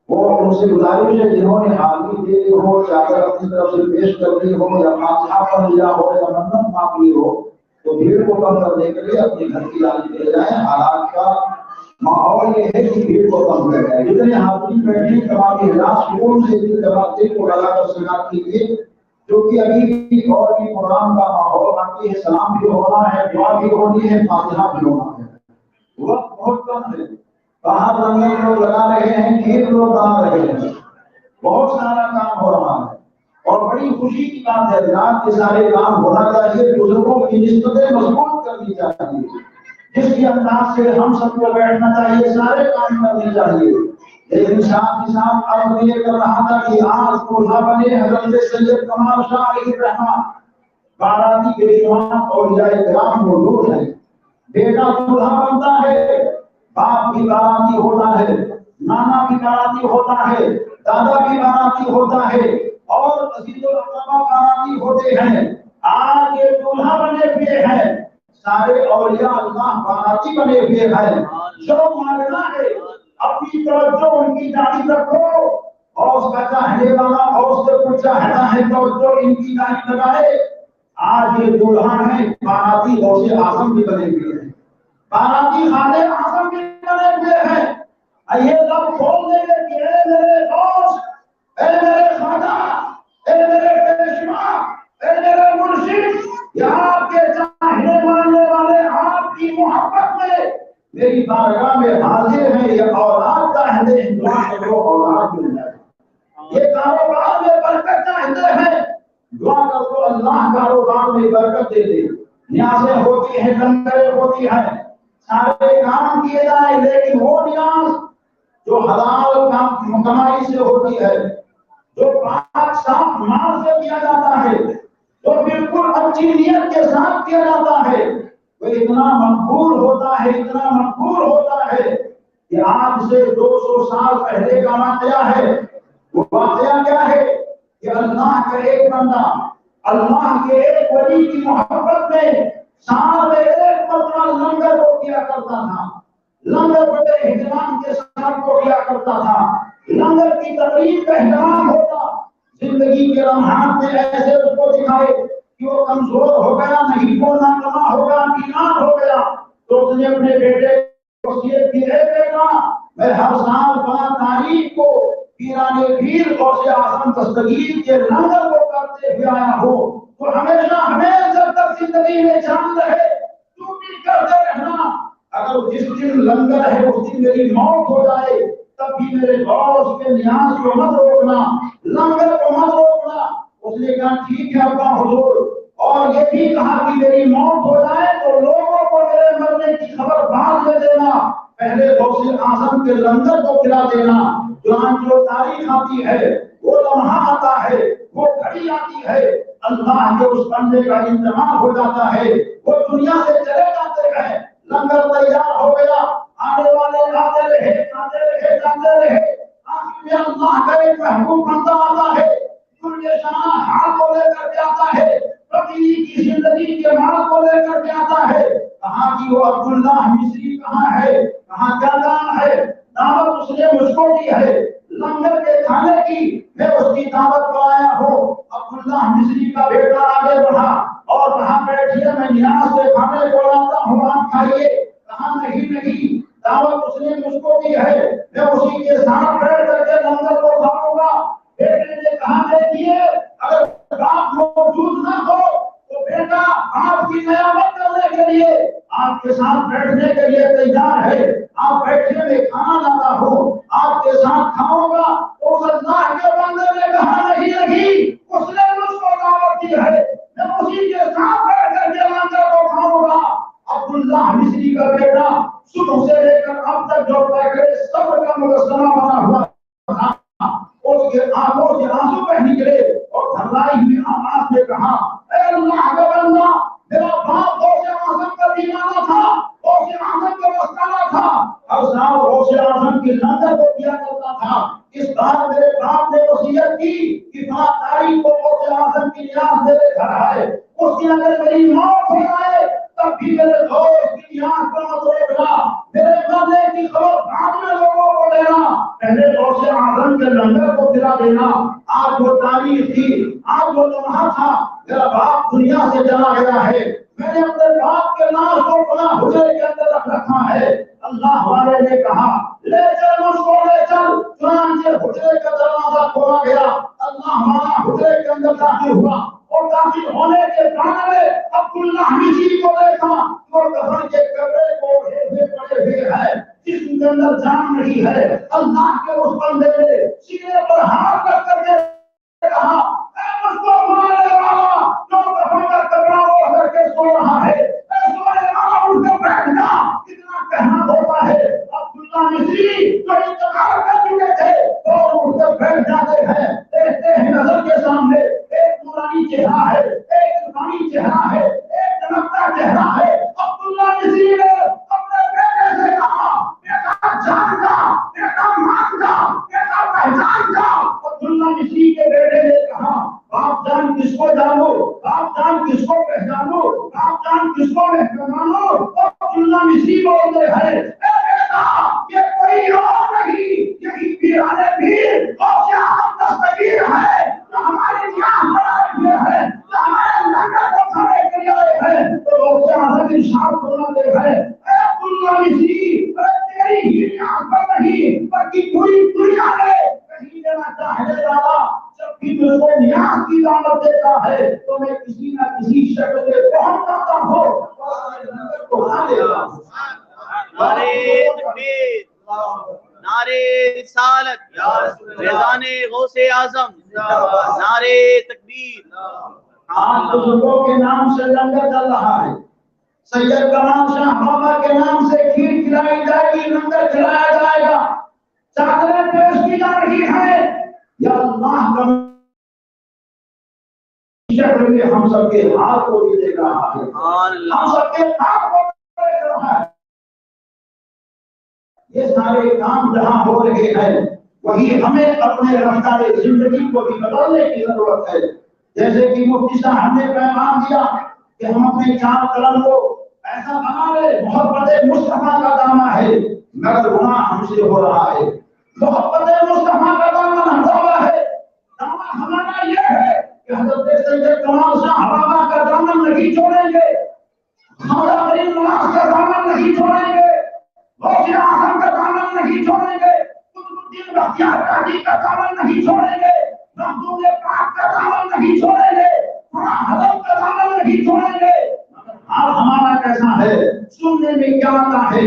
Speaker 1: وہ ان سے گزارش ہے جنہوں نے حاضری دے دی ہو، چادر اپنی طرف سے پیش کر دی ہو، یا فاتحہ پڑھ لیا ہو، یا مدد مانگ لی ہو، تو بھیڑ کو کم کرنے کے لیے اپنے گھر کی جانے کے لیے جائیں. حالات کا ماحول یہ ہے کہ بھیڑ کو کم کر جائے. جتنے حاضرین بیٹھے تمام اجلاس فون سے بھی جماعتیں کو لگا کر سماعت کیجیے، جو کہ ابھی بھی اور بھی قرآن کا ماحول باقی ہے. سلام بھی ہونا ہے، دعا بھی ہونی ہے، فاتحہ بھی ہونا ہے. وقت بہت کم ہے. باہر رنگین لوگ لگا رہے ہیں، کھیت لوگ بنا رہے ہیں، بہت سارا کام ہو رہا ہے. اور بڑی خوشی کی بات ہے، رات کے سارے کام ہونا چاہیے. بزرگوں کی نسبتیں مضبوط کرنی چاہیے. جس کے انداز سے ہم سب کو بیٹھنا چاہیے، سارے کام کرنے چاہیے. لیکن ساتھ ہی ساتھ عرض یہ کر رہا تھا کہ آج دولہا بنے حضرت سید کمال شاہ علیہ الرحمہ، بارانی کے جوان اور اولیاء کرام موجود ہیں. بیٹا دولہا بنتا ہے، باپ بھی باراتی ہوتا ہے، نانا بھی باراتی ہوتا ہے، دادا بھی باراتی ہوتا ہے اور عزیز الاقربا باراتی ہوتے ہیں. آج یہ دولہا بنے ہوئے ہیں, سارے اولیاء اللہ باراتی بنے ہوئے ہیں. جو مانگنا ہے اپنی توجہ ان کی جانب رکھو. اوس کا چاہنے والا اوس سے کچھ چاہتا ہے توجہ ان کی جانب لگائے. آج یہ دولہا ہے باراتی غوث اعظم بھی بنے ہوئے ہیں, باراتی خادم اعظم بھی بنے ہوئے ہیں. یہ لب کھول دیں گے کہ اے میرے غوث, اے میرے خواجہ, اے میرے پیشوا, اے میرے مرشد, یہ آپ کے چاہنے ماننے والے آپ کی محبت میں میری بارگاہ میں حاضر ہیں. یہ اولاد چاہتے ہیں, دعا کرو اولاد مل جائے. یہ کاروبار میں برکت چاہتے ہیں, دعا کرو اللہ کاروبار میں برکت دے دے. نیازیں ہوتی ہیں, لنگریں ہوتی ہیں, سارے کام کیے جائیں, لیکن وہ نیاز جو حلال کمائی سے ہوتی ہے, جو پاک صاف مال سے کیا جاتا ہے, جو بالکل اچھی نیت کے ساتھ کیا جاتا ہے, وہ اتنا مقبول ہوتا ہے, اتنا مقبول ہوتا ہے کہ آج سے 200 سال پہلے کا واقعہ ہے. وہ واقعہ کیا ہے کہ اللہ کا ایک بندہ اللہ کے ایک ولی کی محبت میں سال میں ایک مرتبہ لنگر کو کیا کرتا تھا. لنگر بڑے اہتمام کے ساتھ کو کیا کرتا تھا. لنگر کی تقریب کا اہتمام ہوتا, زندگی کے لمحات میں ایسے اس کو دکھائے کہ وہ کمزور ہو گیا, نہیں بولنا کما ہوگا, بیمار ہو گیا, تو اس نے اپنے بیٹے کو وصیت کی, اے بیٹا میں ہر سال 5 تاریخ کو پیرانے پیر غوث اعظم دستگیر کے لنگر کو کرتے ہوئے آیا ہوں, تو ہمیشہ ہمیں جب تک زندگی میں جان رہے تو بھی کرتے رہنا. اگر جس دن لنگر ہے اس دن میری موت ہو جائے تب بھی میرے غوث کے نیاز کو مت روکنا, لنگر کو مت روکنا. اس نے کہا ٹھیک ہے ابا حضور, اور یہ بھی کہا کہ میری موت ہو جائے تو لوگوں کو میرے مرنے کی خبر بعد میں دینا, پہلے غوث اعظم کے لنگر کو کھلا دینا. جو تاریخ آتی ہے, وہ لمحہ آتا ہے, وہ گھڑی آتی ہے, اللہ کے اس بندے کا انتقال ہو جاتا ہے, وہ دنیا سے چلے جاتے ہیں. لنگر تیار ہو گیا, آنے والے آتے رہے, آتے رہے, جاتے رہے. آخر میں اللہ کا ایک محبوب بندہ آتا ہے, دنیا شاہ حال کو لے کر کے آتا ہے, فقیری کی زندگی کے مال کو لے کر کے آتا ہے. کہاں کی وہ عبداللہ مصری کہاں ہے, کہاں کیا جان ہے, دعوت اس نے مجھ کو دی ہے لنگر کے کھانے کی, میں اس کی دعوت کو آیا ہوں. عبداللہ مصری کا بیٹا آگے بڑھا اور کہاں بیٹھیے, میں نیاز سے کھانے کو لاتا ہوں, آپ کھائیے. کہاں نہیں, دعوت اس نے مجھ کو دی ہے, میں اسی کے ساتھ بیٹھ کر کے لنگر کو کھاؤں گا. بیٹے نے کہا دیکھیے اگر باپ موجود نہ ہو تو بیٹا آپ کی قیامت کرنے کے لیے آپ کے ساتھ بیٹھنے کے لیے تیار ہے. آپ بیٹھے میں کھانا لاتا ہوں, آپ کے ساتھ کھاؤں گا. اس اللہ کے بندے نے کہا نہیں, اس نے مجھ کو دعوت دی ہے, میں اسی کے ساتھ بیٹھ کر کے لنگر کو کھاؤں گا. عبداللہ مصری کا بیٹا صبح سے لے کر اب تک جو پیکڑے صبر کا مجسمہ بنا ہوا تھا, اس کے آنکھوں سے آنسو بہ نکلے اور گھبرائی ہوئی آواز میں کہا, اے اللہ کا بندہ, میرا باپ غوث اعظم کا دیوانہ تھا, غوث اعظم کا مستانہ تھا, ہر سال غوث اعظم کی لنگر کو کیا کرتا تھا. اس بار میرے باپ نے وصیت کی کہ 5 تاریخ کو غوث اعظم کی نیاز میرے گھر آئے, اس کی اگر میری موت ہو جائے تب بھی میرے دوست کی نیاز کو مت روکنا, میرے مرنے کی خبر بعد میں لوگوں کو دینا, پہلے غوث اعظم کے لنگر کو کھلا دینا. آج وہ تاریخ تھی, آج وہ لمحہ تھا, میرا باپ دنیا سے چلا گیا ہے, میں نے اپنے باپ کے لاش کو اپنا حجرے کے اندر رکھ رکھا ہے. اللہ والے نے کہا لے چل مجھ کو لے چل, چنانچہ حجرے کا دروازہ کھولا گیا. اللہ والا حجرے کے اندر داخل ہوا اور داخل ہونے کے بعد میں عبداللہ مصری کو دیکھا اور کفن کے کپڑے کو اوڑھے پڑے ہوئے ہیں, جسم کے اندر جان نہیں ہے. اللہ کے اس بندے نے سینے پر ہاتھ رکھ کر کے کہا, اے مجھ کو مارنے والا جو کفن کا کپڑا اوڑھ کر کے سو رہا ہے, اے سونے والا اٹھ کر بیٹھ جا, کتنا کہنا ہوتا ہے. عبداللہ مصری جو انتقال کر چکے تھے اور اٹھ کر بیٹھ جاتے ہیں. دیکھتے ہیں نظر کے سامنے ایک نورانی چہرہ ہے, ایک روحانی چہرہ ہے, ایک چمکتا چہرہ ہے. عبداللہ مصری نے اپنے بیٹے سے کہا, بیٹا جان جا, بیٹا مان جا, بیٹا پہچان جا, پہچانو، آپ جان کس کو پہچانو، آپ جان کس کو پہچانو، عبداللہ مصری بولتے ہیں اے بیٹا یہ کوئی اور نہیں، یہی پیران پیر غوث اعظم دستگیر ہے جو ہمارے یہاں بنائے ہوئے ہیں، جو ہمارے لنگر کو کھڑے کے لیے آئے ہیں۔ تو غوث اعظم ارشاد فرماتے ہیں اے عبداللہ مصری تیری ہی یہاں پر نہیں بلکہ پوری دنیا میں کہیں دینا چاہے دادا، جب بھی مجھ کو نیاز کی دعوت دیتا ہے تو میں کسی نہ کسی شکل سے پہنچ جاتا ہوں اور لنگر کو کھا لیتا ہوں۔
Speaker 3: نعرے تکبیر، نعرے رسالت، فیضان غوث اعظم، نعرے تکبیر۔
Speaker 1: آج بزرگوں کے نام سے لنگر چل رہا ہے، سید کمال شاہ بابا کے نام سے کھیر کھلائی جائے گی، لنگر کھلایا جائے گا، چادریں پیش کی جا رہی ہیں۔ یا اللہ کا شکل میں ہم سب کے ہاتھ کو بھی دیکھ رہا ہے، ہم سب کے ہاتھ کو دیکھ رہا ہے۔ یہ سارے کام جہاں ہو رہے ہیں وہی ہمیں اپنے رفتار زندگی کو بھی بدلنے کی ضرورت ہے۔ جیسے کہ مفتی صاحب نے پیغام دیا کہ ہم اپنے چار قلم کو ایسا بنا لیں، محبت مصطفیٰ کا دامن ہے مگر گناہ ہم سے ہو رہا ہے، محبت مصطفیٰ کا دامن ہمارا ہے، دامن ہمارا یہ ہے کہ حضرت سید کمال شاہ بابا کا دامن نہیں چھوڑیں گے، مولا علی نواز کا دامن نہیں چھوڑیں گے، غوث اعظم کا دامن نہیں چھوڑیں گے، قطب الدین بختیار کاکی کا دامن نہیں چھوڑیں گے، مخدوم پاک کا دامن نہیں چھوڑیں گے، حضرت کا دامن نہیں چھوڑیں گے۔ حال ہمارا کیسا ہے؟ سننے میں کیا آتا ہے؟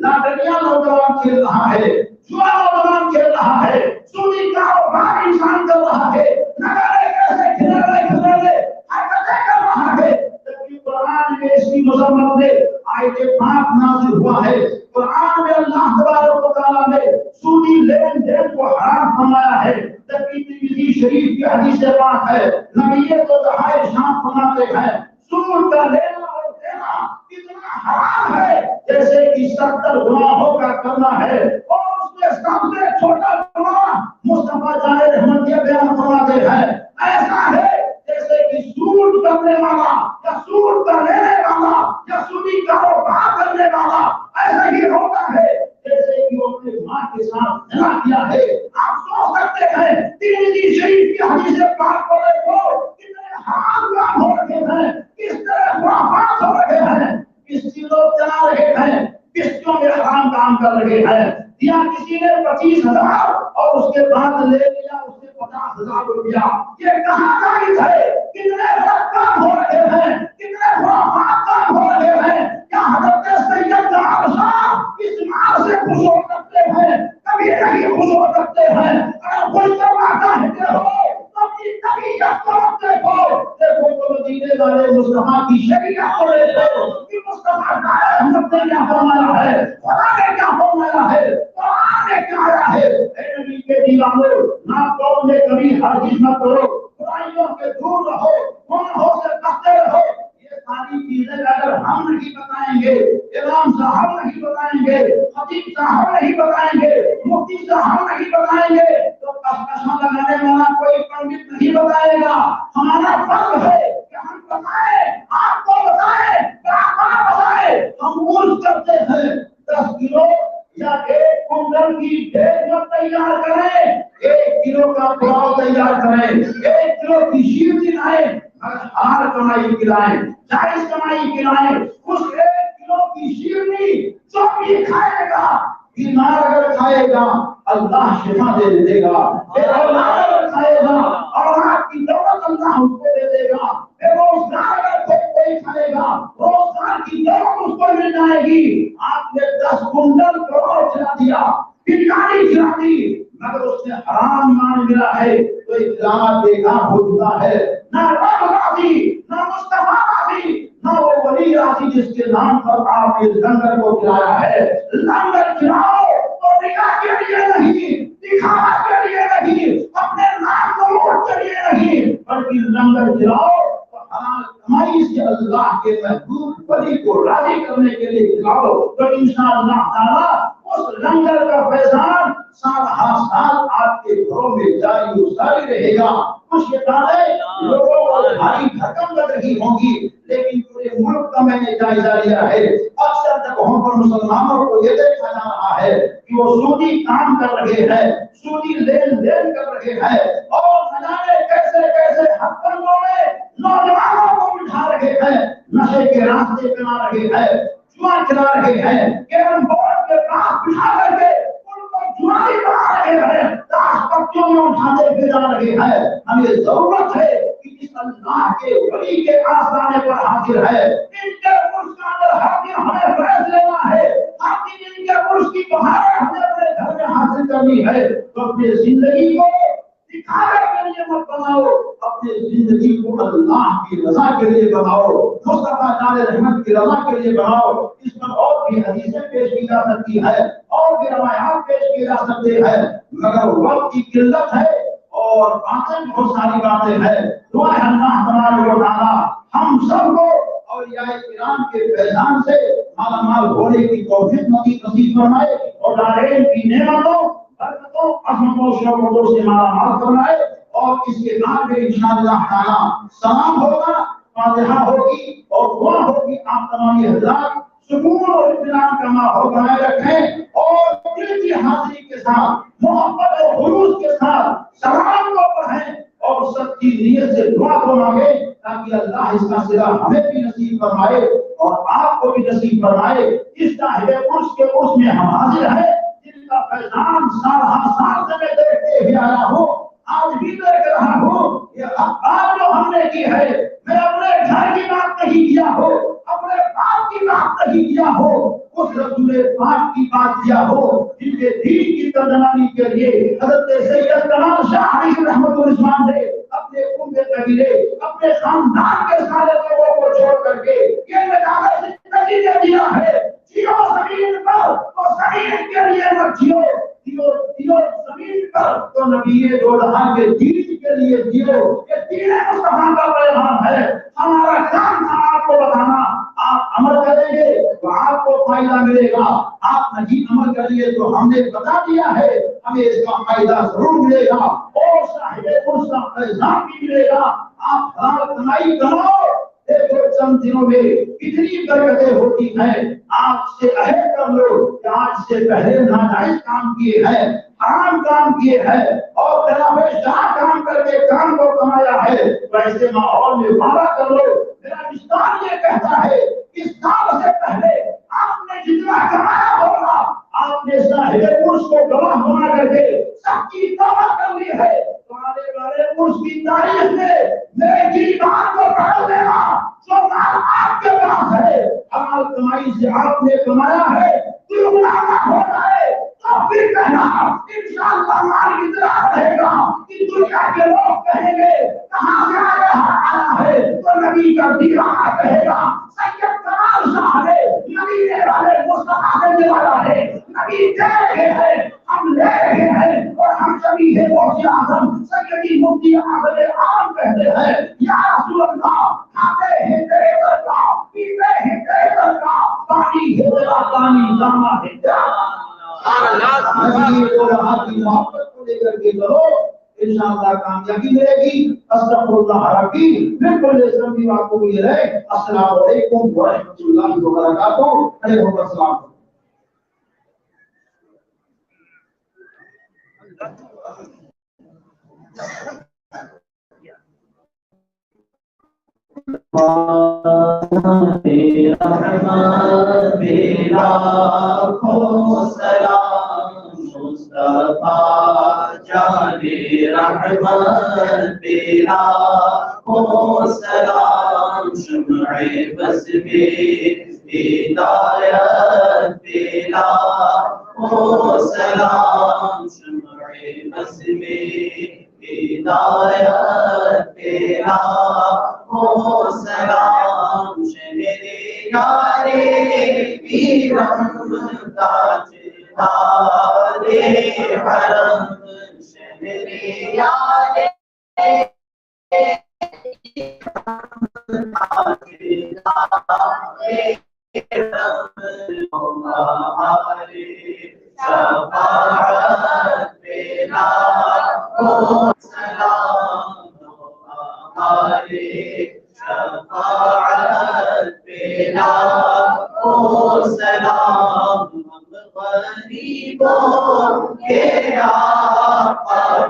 Speaker 1: لاٹریاں نوجوان کھیل رہا ہے، جوا نوجوان کھیل رہا ہے، سودی کاروبار انسان کر رہا ہے، نگارے کیسے کھلے حرکتیں کر رہا ہے، جبکہ قرآن میں اس کی مذمت میں آیت پاک نازل ہوا ہے۔ قرآن میں اللہ تبارک و تعالیٰ نے سودی لین دین کو حرام فرمایا ہے، جبکہ ترمذی شریف کی حدیث پاک ہے، نبی تو دہائے شام فرماتے ہیں سود کا لینا اور دینا اتنا حرام ہے جیسے کہ 70 گناہوں کا کرنا ہے، اور اس میں سب سے چھوٹا گناہ مصطفیٰ جان رحمتیہ بیان فرماتے ہیں ایسا ہے جیسے کہ سود کرنے والا یا سود کا لینے والا یا سودی کاروبار کرنے والا ایسا ہی ہوتا ہے جیسے کہ وہ اپنے ماں کے ساتھ زنا کیا ہے۔ آپ سوچ سکتے ہیں ترمذی شریف کی حدیث پاک کو دیکھو کتنے حرام کام ہو رہے ہیں، کس طرح خرافات ہو رہے ہیں، کس چیزوں چلا رہے ہیں، کس چیزوں میں حرام کام کر رہے ہیں۔ یا کسی نے 25,000 اور اس کے بعد لے لیا اس سے 50,000 روپیہ، یہ کہاں جائز ہے؟ کتنے غلط کام ہو رہے ہیں، کتنے خرافات کام ہو رہے ہیں۔ کیا حضرت سید جمال صاحب اس مال سے خوش ہو سکتے ہیں؟ کبھی نہیں خوش ہو سکتے ہیں۔ اگر خوش کرنا چاہتے ہو اپنی طبیعت کو دیکھو، دیکھو تو مدینے والے مصطفیٰ کی شریعت کو دیکھو کہ مصطفیٰ کا رحمت نے کیا فرمایا ہے، خدا نے کیا فرمایا ہے، قرآن نے کیا آیا ہے۔ اے نبی کے دیوانوں، نہ قوم میں کبھی ہرگز مت کرو، برائیوں سے دور رہو، گناہوں سے بچتے رہو۔ یہ ساری چیزیں اگر ہم نہیں بتائیں گے، امام صاحب نہیں بتائیں گے، خطیب صاحب نہیں بتائیں گے، مفتی صاحب نہیں بتائیں گے تو کشمہ لگانے والا کوئی پنڈت نہیں بتائے گا۔ ہمارا فرض ہے کہ ہم بتائیں، آپ کو بتائیں، برابر بتائیں۔ ہم عرض کرتے ہیں 10 کلو یا 1 کنٹل کی ڈھیر مت تیار کریں، 1 کلو کا پلاؤ تیار کریں، 1 کلو کی شیر دلائیں، ہار کمائی کھلائیں، 40 کمائی کھلائیں۔ اس 1 کلو کی شیرنی جو بھی کھائے گا، بیمار اگر کھائے گا اللہ شفا دے دے گا، اولاد اگر کھائے گا اولاد کی دولت اللہ اس کو دے دے گا، روزگار اگر کوئی کھائے گا روزگار کی دولت اس کو مل جائے گی۔ آپ نے 10 کنٹل کروڑ کھلا دیا، بریانی کھلا دی، مگر اس نے حرام مان ملا ہے تو اطلاع بیکار ہو چکا ہے۔ نہ رب راضی، نہ مصطفیٰ راضی، نہ وہ ولی راضی جس کے نام پر آپ نے لنگر کو کھلایا ہے۔ لنگر کھلاؤ تو نکاح کے لیے نہیں، دکھاوا کے لیے نہیں، اپنے نام نمود کے لیے نہیں، بلکہ لنگر کھلاؤ تو حلال کمائی سے اللہ کے محبوب ولی کو راضی کرنے کے لیے کھلاؤ، تو انشاءاللہ تعالیٰ اس لنگر کا فیضان سال ہر سال آپ کے گھروں میں جاری و ساری رہے گا۔ کچھ یہ باتیں لوگوں کو بھاری بھرکم لگ رہی ہوں گی، لیکن پورے ملک کا میں نے جائزہ لیا ہے، اکثر جگہوں پر مسلمانوں کو یہ دیکھا جا رہا ہے کہ وہ سودی کام کر رہے ہیں، سودی لین دین کر رہے ہیں، اور نہ جانے کیسے کیسے حق پروں میں نوجوانوں کو بٹھا رہے ہیں، نشے کے راستے بنا رہے ہیں، جوا کھلا رہے ہیں، کیرم بورڈ کے پاس بٹھا کر کے ان کو جواری بنا رہے ہیں، تاش پتیوں میں اٹھاتے پھر رہے ہیں۔ ہمیں ضرورت ہے کہ اس اللہ کے ولی کے آستانے پر حاضر ہے، ان کے عرش کا اندر ہر دن ہمیں فیض لینا ہے، ہر دن ان کے عرش کی بہاریں ہمیں اپنے گھر میں حاصل کرنی ہے، تو اپنی زندگی کو دکھانے کے لیے مت بناؤ، اپنی زندگی کو اللہ کی رضا کے لیے بناؤ، مصطفیٰ جان رحمت کی رضا کے لیے بناؤ۔ اس پر اور بھی حدیثیں پیش کی جا سکتی ہے، اور بھی روایات پیش کی جا سکتے ہیں، مگر وقت کی قلت ہے اور باتیں بہت ساری باتیں ہیں۔ دعا ہے اللہ تبارک و تعالی ہم سب کو اولیاء کرام کے فیضان سے مالا مال ہونے کی توفیق نصیب فرمائے، اور دارین کی نعمتوں برکتوں عظمتوں شوقوں سے مالا مال فرمائے۔ اور اس کے بعد میں انشاءاللہ تعالی سلام ہوگا، فاتحہ ہوگی اور دعا ہوگی۔ آپ تمام حضرات سکون اور اطمینان کا ماحول بنائے رکھیں، اور دل کی حاضری کے ساتھ محبت اور خلوص کے ساتھ سلام کو پڑھیں، اور سچی نیت سے دعا کو مانگیں، تاکہ اللہ اس کا صلہ ہمیں بھی نصیب فرمائے اور آپ کو بھی نصیب فرمائے۔ اس صاحب عرش کے عرس میں ہم حاضر ہیں، جن کا فیضان سالہ سال سے میں دیکھتے ہوئے آیا ہوں، آج بھی دیکھ رہا ہوں۔ یہ بات جو ہم نے کی ہے، میں اپنے گھر کی بات نہیں کیا ہو، اپنے باپ کی بات نہیں کیا ہو، اس رسول پاک کی بات کیا ہو، جن کے دین کی ترجمانی کے لیے حضرت سید کمال شاہ علی رحمت الرحمان نے اپنے کنبے قبیلے، اپنے خاندان کے سارے لوگوں کو چھوڑ کر کے یہ نظارہ زندگی دے دیا ہے۔ جیو زمین پر تو زمین کے لیے مت جیو، جیو زمین پر تو نبی دو جہاں کے دین کے لیے جیو۔ یہ دین مصطفیٰ کا پیغام ہے، ہمارا کام تھا آپ کو بتانا۔ آپ عمل کریں گے تو آپ کو فائدہ ملے گا، آپ نہیں عمل کریے تو ہم نے بتا دیا ہے، ہمیں اس کا فائدہ ضرور ملے گا، اور صاحب عرش کا فیضان بھی ملے گا۔ آپ حلال کمائی کماؤ، دیکھو چند دنوں میں کتنی برکتیں ہوتی ہیں۔ آج سے عہد کر لو کہ آج سے پہلے ناجائز کام کیے ہیں، حرام کام کیے ہیں، اور خلاف شرع کام کر کے کام کو کمایا ہے، تو ایسے ماحول میں وعدہ کر لو۔ میرا اسلام یہ کہتا ہے کہ سال سے پہلے آپ نے جتنا کمایا ہوگا، آپ نے صاحب عرش کو گواہ بنا کر کے سب کی توبہ کر لی ہے، تو آنے والے عرس کی تاریخ میں میرے کی بات کو پڑھ لینا، جو مال آپ کے پاس ہے، حلال کمائی سے آپ نے کمایا ہے، دگنا ہو جائے تو پھر کہنا انشاءاللہ مال اتنا رہے گا کہ دنیا کے لوگ کہیں گے کہاں سے آیا ہے، تو نبی کا دیوانہ کہے گا سید کمال شاہ ہے، نبی نے والے مصطفیٰ دینے والا ہے، نبی دے رہے ہیں، ہم لے رہے ہیں، اور ہم سبھی ہے غوث اعظم سیدی مفتی اعظم عام کہتے ہیں یا رسول اللہ، کھاتے ہیں تیرے در کا، پیتے ہیں تیرے در کا، پانی ہے تیرا پانی، دانا ہے تیرا محبت کو لے کر کے کرو، انشاءاللہ کامیابی ملے گی۔ استغفر اللہ ربی بالکل اسلامی آپ کو یہ رہے۔ السلام علیکم ورحمۃ اللہ وبرکاتہ۔ علیکم السلام۔
Speaker 6: مصطفیٰ جان رحمت پیرا ہو سلام، شمع بس میں ہدایت پیرا ہو سلام، شمع بس میں ہدایت پیرا ہو سلام، شہر یارے پیرم تاج حرم، شہر یارے شفاعت پیدا ہو سلام،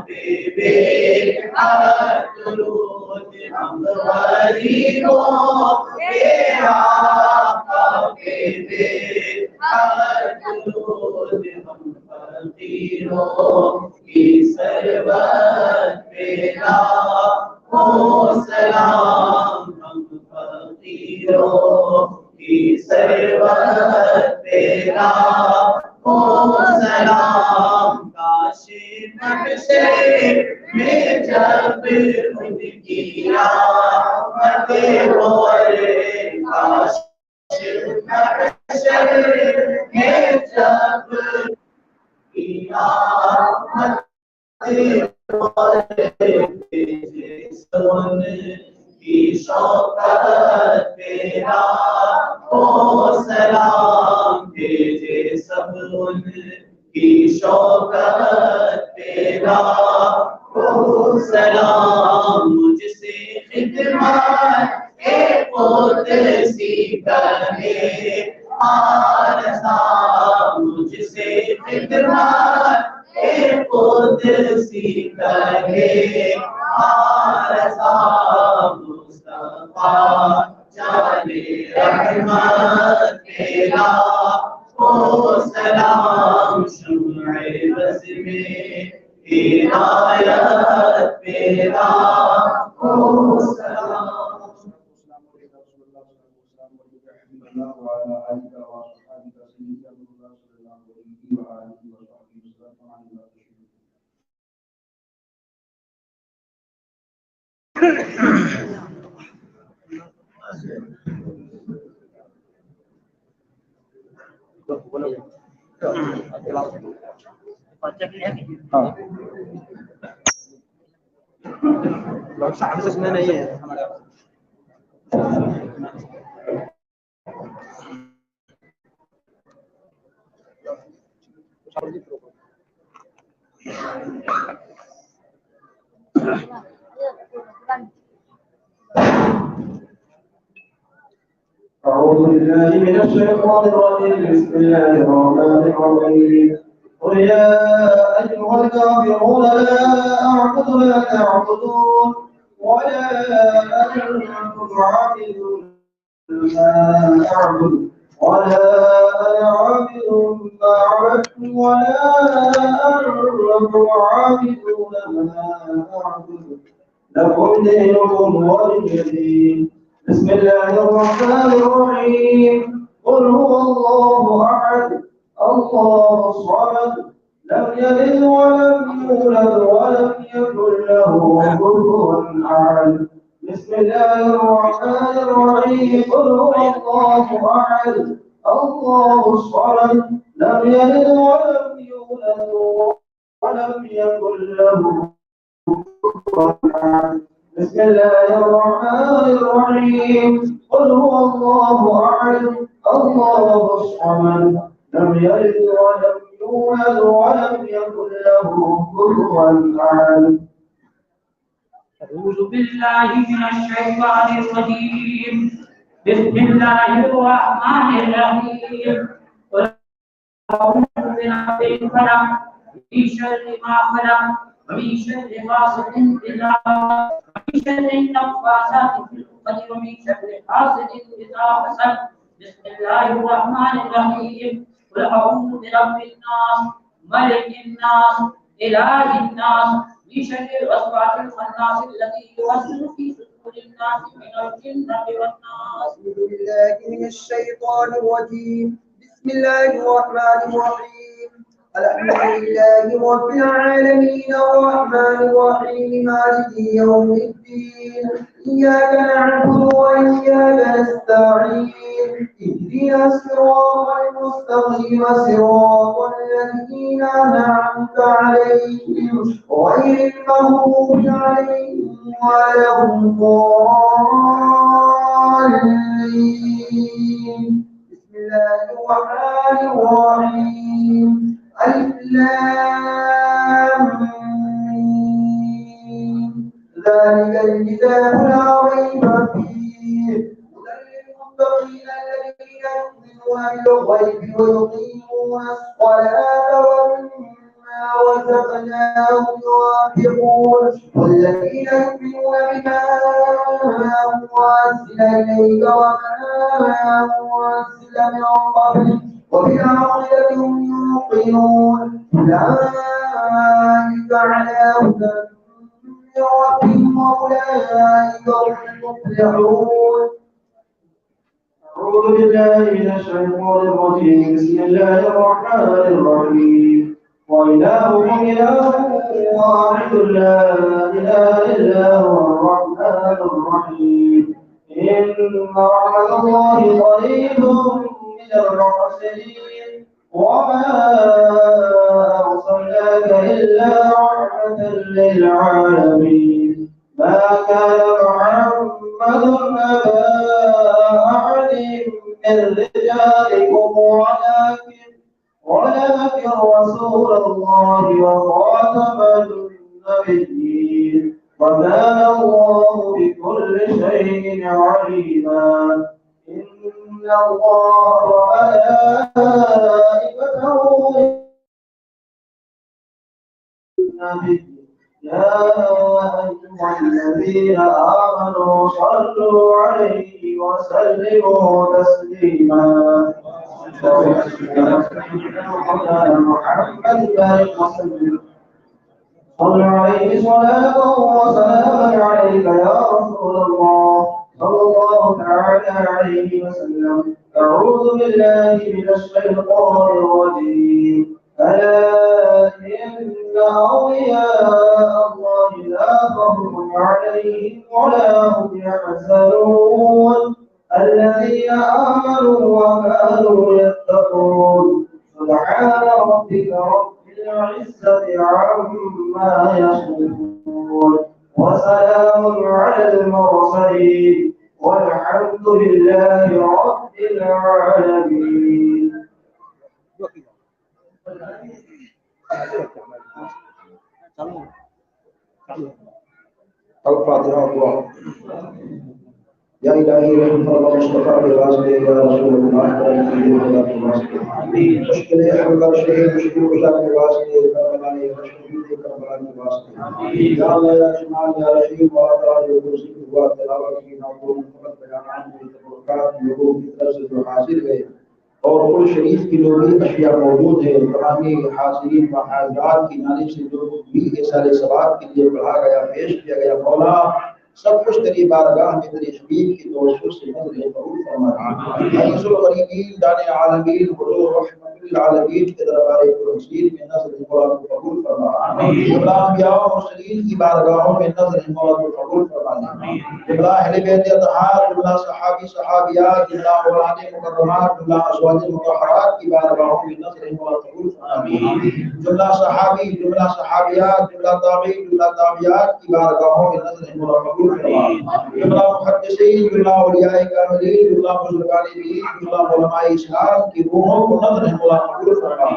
Speaker 6: ہر درود ہم غریبوں تیرا ہر درود ہم فقیروں کی سربت تیرا ہو سلام ہم فقیروں کی سربت تیرا ہو سلام کاش محشر میں جب ان کی رحمت ہوئے کاش محشر میں جب کی رحمت سن کی شوقت تیرا ہو سلام بھیجے سب ان کی شوقت تیرا ہو سلام مجھ سے خدمت قدسی کرے آرزاں مجھ سے خدمت قدسی کرے آرزاں مصطفیٰ جانے رحمت تیرا ہو سلام شمع بز میں ہدایت تیرا ہو سلام
Speaker 3: میں نہیں ہے ہمارے
Speaker 1: أعوذ بالله من الشيطان الرجيم بسم الله الرحمن الرحيم قل يا أيها الكافرون لا أعبد ما تعبدون ولا أنتم عابدون ما أعبد ولا أنا عابد ما عبدتم ولا أنتم عابدون ما أعبد لكم دينكم ولي دين بسم الله الرحمن الرحيم قل هو الله أحد الله الصمد لم يلد ولم يولد ولم يكن له كفوا أحد بسم الله الرحمن الرحيم قل هو الله أحد الله الصمد لم يلد ولم يولد ولم يكن له كفوا أحد بسم الله الرحمن الرحيم قل هو الله أحد الله الصمد لم يلد ولم يولد ولم يكن له كفوا أحد
Speaker 7: أعوذ بالله من الشيطان الرجيم بسم الله الرحمن الرحيم قل أعوذ برب الفلق من شر ما خلق ومن شر غاسق إذا ومن شر النفاثات في العقد ومن شر حاسد إذا حسد بسم الله الرحمن الرحيم قل أعوذ برب الناس ملك الناس إله الناس من شر الوسواس الخناس الذي يوسوس في صدور الناس من الجنة والناس.
Speaker 5: أعوذ بالله من الشيطان الرجيم بسم الله الرحمن الرحيم الحمد لله رب العالمين الرحمن الرحيم مالك يوم الدين إياك نعبد وإياك نستعين اهدنا الصراط المستقيم صراط الذين أنعمت عليهم غير المغضوب عليهم ولا الضالين. بسم الله الرحمن الرحيم ألف لام ميم ذلك الكتاب لا ريب فيه هدى للمتقين الذين يؤمنون بالغيب ويقيمون الصلاة ومما ورزقناهم يوافقون والذين يؤمنون بما أنزل إليك وما أنزل من قبلك وبالآخرة هم يوقنون أولئك على هدى من ربهم وأولئك هم المفلحون.
Speaker 1: أعوذ بالله من الشيطان الرجيم بسم الله الرحمن الرحيم وإلهكم إله واحد لا إله إلا هو الرحمن الرحيم إن رحمة الله قريب من المحسنين وما أرسلناك إلا رحمة للعالمين ما كان محمد أبا أحد من رجالكم ولكن رسول الله وخاتم النبيين وكان الله بكل شيء عليما إن الله وملائكته النبي يا أيها الذين آمنوا صلوا عليه وسلموا تسليما محمد بارك وسلم صل عليه صلاة وسلاما عليك يا رسول الله صلى الله تعالى عليه وسلم. أعوذ بالله من الشيطان الرجيم ألا إن أولياء الله لا خوف عليهم ولا هم يحزنون الذين آمنوا وكانوا يتقون سبحان ربك رب العزة عما يصفون وسلام على المرسلين والحمد لله رب العالمين. الفاتحة. یا الہی رحم فرما مصطفیٰ کے واسطے یا رسول اللہ کے واسطے مشکل حل کر شہید مشکل کشا کے واسطے کربلا شہید کربلا کے واسطے یا اللہ یا رحمان یا رحیم و عطا جو کرسی کی دعا تلاوت کی نعوذ فقط بیانات کی تبرکات لوگوں کی طرف سے جو حاصل گئے اور قرآن شریف کی جو بھی اشیاء موجود ہے تمامی حاضرین و حاضرات کی جانب سے جو بھی احسان ثواب کے لیے پڑھا گیا پیش کیا گیا مولا سب کچھ تیری بارگاہ میں تیری حبیب کی توسط سے نظر قبول فرما عزیز الغریبین دان عالمین حضور رحمت للعالمین کے دربار کرسیر میں نظر قبول فرما اللہ انبیاء و مرسلین کی بارگاہوں میں نظر قبول فرما اللہ اہل بیت اطہار اللہ صحابی صحابیات اللہ اولاد مکرمات اللہ ازواج مطہرات کی بارگاہوں میں نظر قبول فرما جملہ صحابی جملہ صحابیات جملہ تابعین جملہ تابعیات کی بارگاہوں میں نظر قبول جملہ محدثین جملہ اولیاء کاملین جملہ بزرگان دین جملہ علماء اسلام کی روحوں کو نظر قبول فرما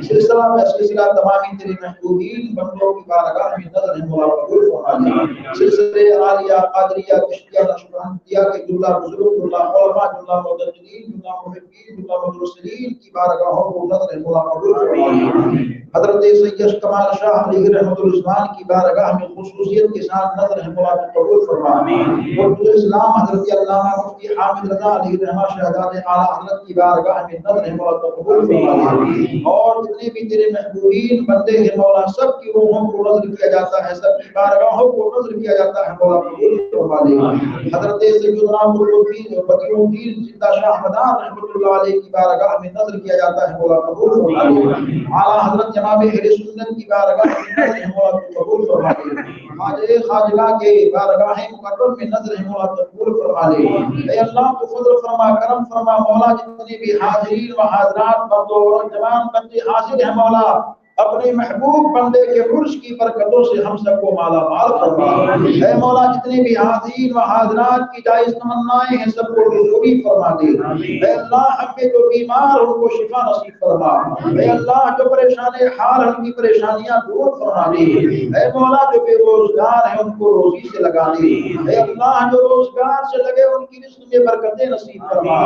Speaker 1: سلسلہ میں سلسلہ تمامی تیرے محبوبین بندوں کی بارگاہ میں نظر قبول فرما سلسلے عالیہ قادریہ چشتیہ نقشبندیہ کے جملہ بزرگ جملہ علماء جملہ مدرسین جملہ محبین جملہ مدرسین کی بارگاہوں کو نظر قبول فرما حضرت سید کمال شاہ علی رحمۃ العثمان کی بارگاہ میں خصوصیت کے ساتھ نظر قبول فرما اور اسلام حضرت علامہ مفتی حامد رضا علی رحمہ شہزاد اعلی حضرت کی بارگاہ میں نظر قبول فرما اور جتنے بھی تیرے محبوبین بندے ہیں مولا سب کی روحوں کو نظر کیا جاتا ہے سب کی بارگاہوں کو نظر کیا جاتا ہے مولا قبول فرما دے حضرت سیدنا مولوی بدیع الدین زندہ شاہ مدار رحمۃ اللہ علیہ کی بارگاہ میں نظر کیا جاتا ہے مولا قبول فرما دے اعلی حضرت جناب اہل سنت کی بارگاہ میں نظر مولا قبول فرما دے خواجہ خواجہ کے بارگاہ مقرر میں نظر قبول فرما لے اے اللہ تو فضل فرما کرم فرما مولا جتنے بھی حاضرین و حاضرات مرد و جوان بندے حاضر ہیں مولا اپنے محبوب بندے کے عرش کی برکتوں سے ہم سب کو مالا مال فرما اے مولا جتنے بھی حاضرین و حاضرات کی جائز تمنائیں ہیں سب کو پوری فرما دے اے اللہ ہم پہ جو بیمار ان کو شفا نصیب فرما اے اللہ جو پریشان حال ان کی پریشانیاں دور فرما دے اے مولا جو بے روزگار ہیں ان کو روزی سے لگا دے اے اللہ جو روزگار سے لگے ان کی رزق میں برکتیں نصیب فرما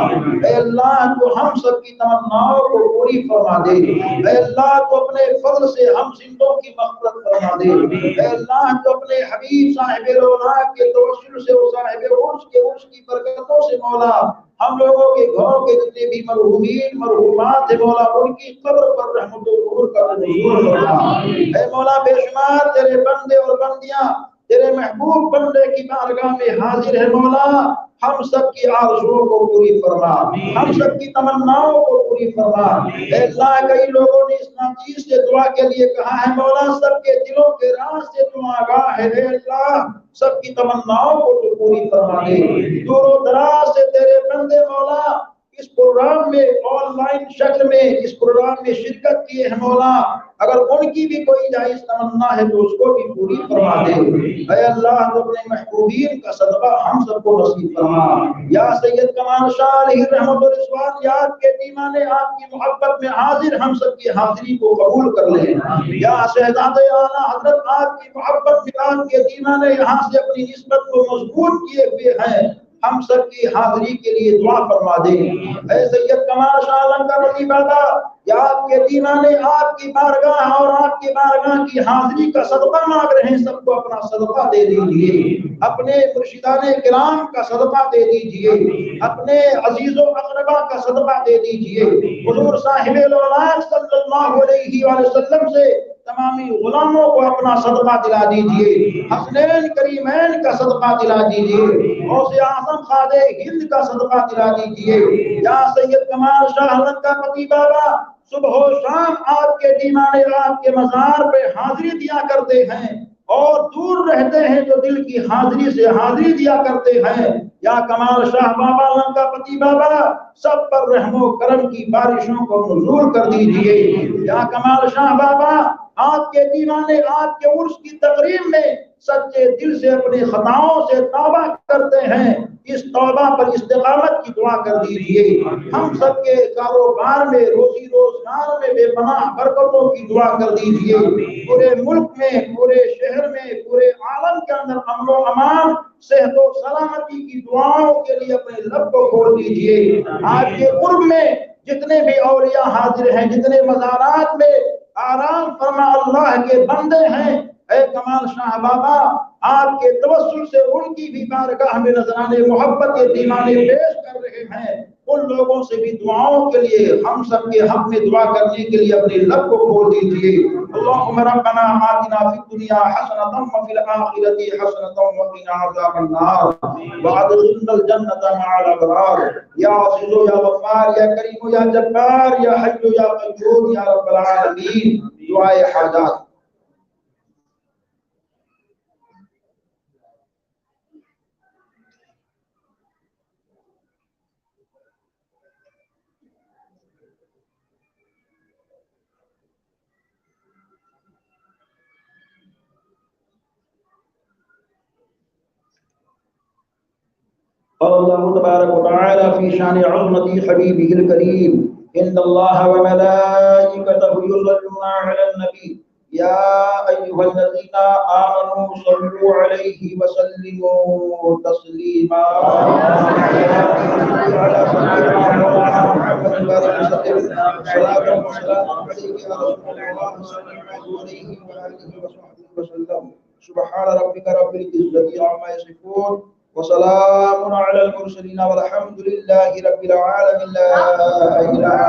Speaker 1: اے اللہ جو ہم سب کی تمناؤں کو پوری فرما دے اے اللہ تو اپنے فضل سے ہم زندوں کی مغفرت فرما دے۔ اے اللہ تو اپنے حبیب صاحب رونق کے توسل سے اور صاحب عرش کے عرش کی برکتوں سے مولا ہم لوگوں کے گھروں کے جتنے بھی مرحومین مرحومات ہیں مولا ان کی قبر پر رحمت و نور کا نزول فرما۔ اے مولا بے شمار تیرے بندے اور بندیاں تیرے محبوب بندے کی بارگاہ میں حاضر ہے مولا، ہم سب کی آرزوؤں کو پوری فرما، ہم سب کی تمناؤں کو پوری فرما۔ اے اللہ کئی لوگوں نے اس ناچیز سے دعا کے لیے کہا ہے مولا، سب کے دلوں کے راز سے دعا گاہ ہے۔ اے اللہ سب کی تمناؤں کو تو پوری فرما دے۔ دور و دراز سے تیرے بندے مولا اس پروگرام میں آن لائن شکل میں اس پروگرام میں شرکت کیے ہیں مولا، اگر ان کی بھی کوئی جائز تمنا ہے تو اس کو بھی پوری فرما دے۔ اے اللہ تو اپنے محبوبین کا صدقہ ہم سب کو نصیب فرما۔ یا سید کمال شاہ علیہ رحمت و رضوان یاد کے دیوانے آپ کی محبت میں حاضر ہم سب کی حاضری کو قبول کر لیں۔ یا شہزادے اعلیٰ حضرت آپ کی محبت میں آپ کے دیوانے یہاں سے اپنی نسبت کو مضبوط کیے ہوئے ہیں، ہم سب کی حاضری کے لیے دعا فرما دیں۔ اے سید کمال شاہ لنکاوتی بابا یا آپ کے دیوانے آپ کی بارگاہ اور آپ کی بارگاہ کی حاضری کا صدقہ مانگ رہے ہیں، سب کو اپنا صدقہ دے دیجئے، اپنے مرشدان کرام کا صدقہ دے دیجئے، اپنے عزیز و اقربا کا صدقہ دے دیجئے۔ حضور صاحب الولاد صلی اللہ علیہ وآلہ وسلم سے تمامی غلاموں کو اپنا صدقہ دلا دیجئے، حسنین کریمین کا صدقہ دلا دیجئے، غوث اعظم خواجہ ہند کا صدقہ دلا دیجئے۔ یا سید کمال شاہ لنکاوتی بابا صبح و شام آپ کے دیوانے آپ کے مزار پہ حاضری دیا کرتے ہیں اور دور رہتے ہیں تو دل کی حاضری سے حاضری دیا کرتے ہیں۔ یا کمال شاہ بابا لنکاوتی بابا سب پر رحم و کرم کی بارشوں کو نزول کر دیجئے۔ یا کمال شاہ بابا آپ کے دیوانے آپ کے عرس کی تقریب میں سچے دل سے اپنی خطاؤں سے توبہ کرتے ہیں، اس توبہ پر استقامت کی دعا کر دیجئے۔ ہم سب کے کاروبار میں روزی روزگار میں بے پناہ برکتوں کی دعا کر دیجئے۔ پورے ملک میں پورے شہر میں پورے عالم کے اندر امن و امان صحت و سلامتی کی دعاؤں کے لیے اپنے لب کو کھول دیجئے۔ آپ کے قرب میں جتنے بھی اولیاء حاضر ہیں، جتنے مزارات میں آرام فرما اللہ کے بندے ہیں، اے کمال شاہ بابا آپ کے توسل سے ان کی بھی بارگاہ میں نذرانے محبت کے دیوانے پیش کر رہے ہیں، ان لوگوں سے بھی دعاؤں کے لیے ہم سب کے حق میں دعا کرنے کے لیے اپنے لب کو کھول دیجئے۔ اللہم ربنا آتنا فی الدنیا حسنۃ وفی الآخرۃ حسنۃ وقنا عذاب النار وادخلنا الجنۃ مع الابرار۔ یا عزیز و یا غفار یا کریم و یا جبار یا حی و یا قیوم یا رب العالمین۔ دعائے حاجات۔ قال الله تبارك وتعالى في شان عظمة حبيبه الكريم إن الله وملائكته يصلون على النبي يا أيها الذين آمنوا صلوا عليه وسلموا تسليما على سيدنا مولانا محمد وسلم صلاة وسلام عليك يا رسول الله صلى الله عليه وآله وصحبه وسلم سبحان ربك رب العزة عما يصفون وسلام على المرسلين والحمد لله رب العالمين لا إله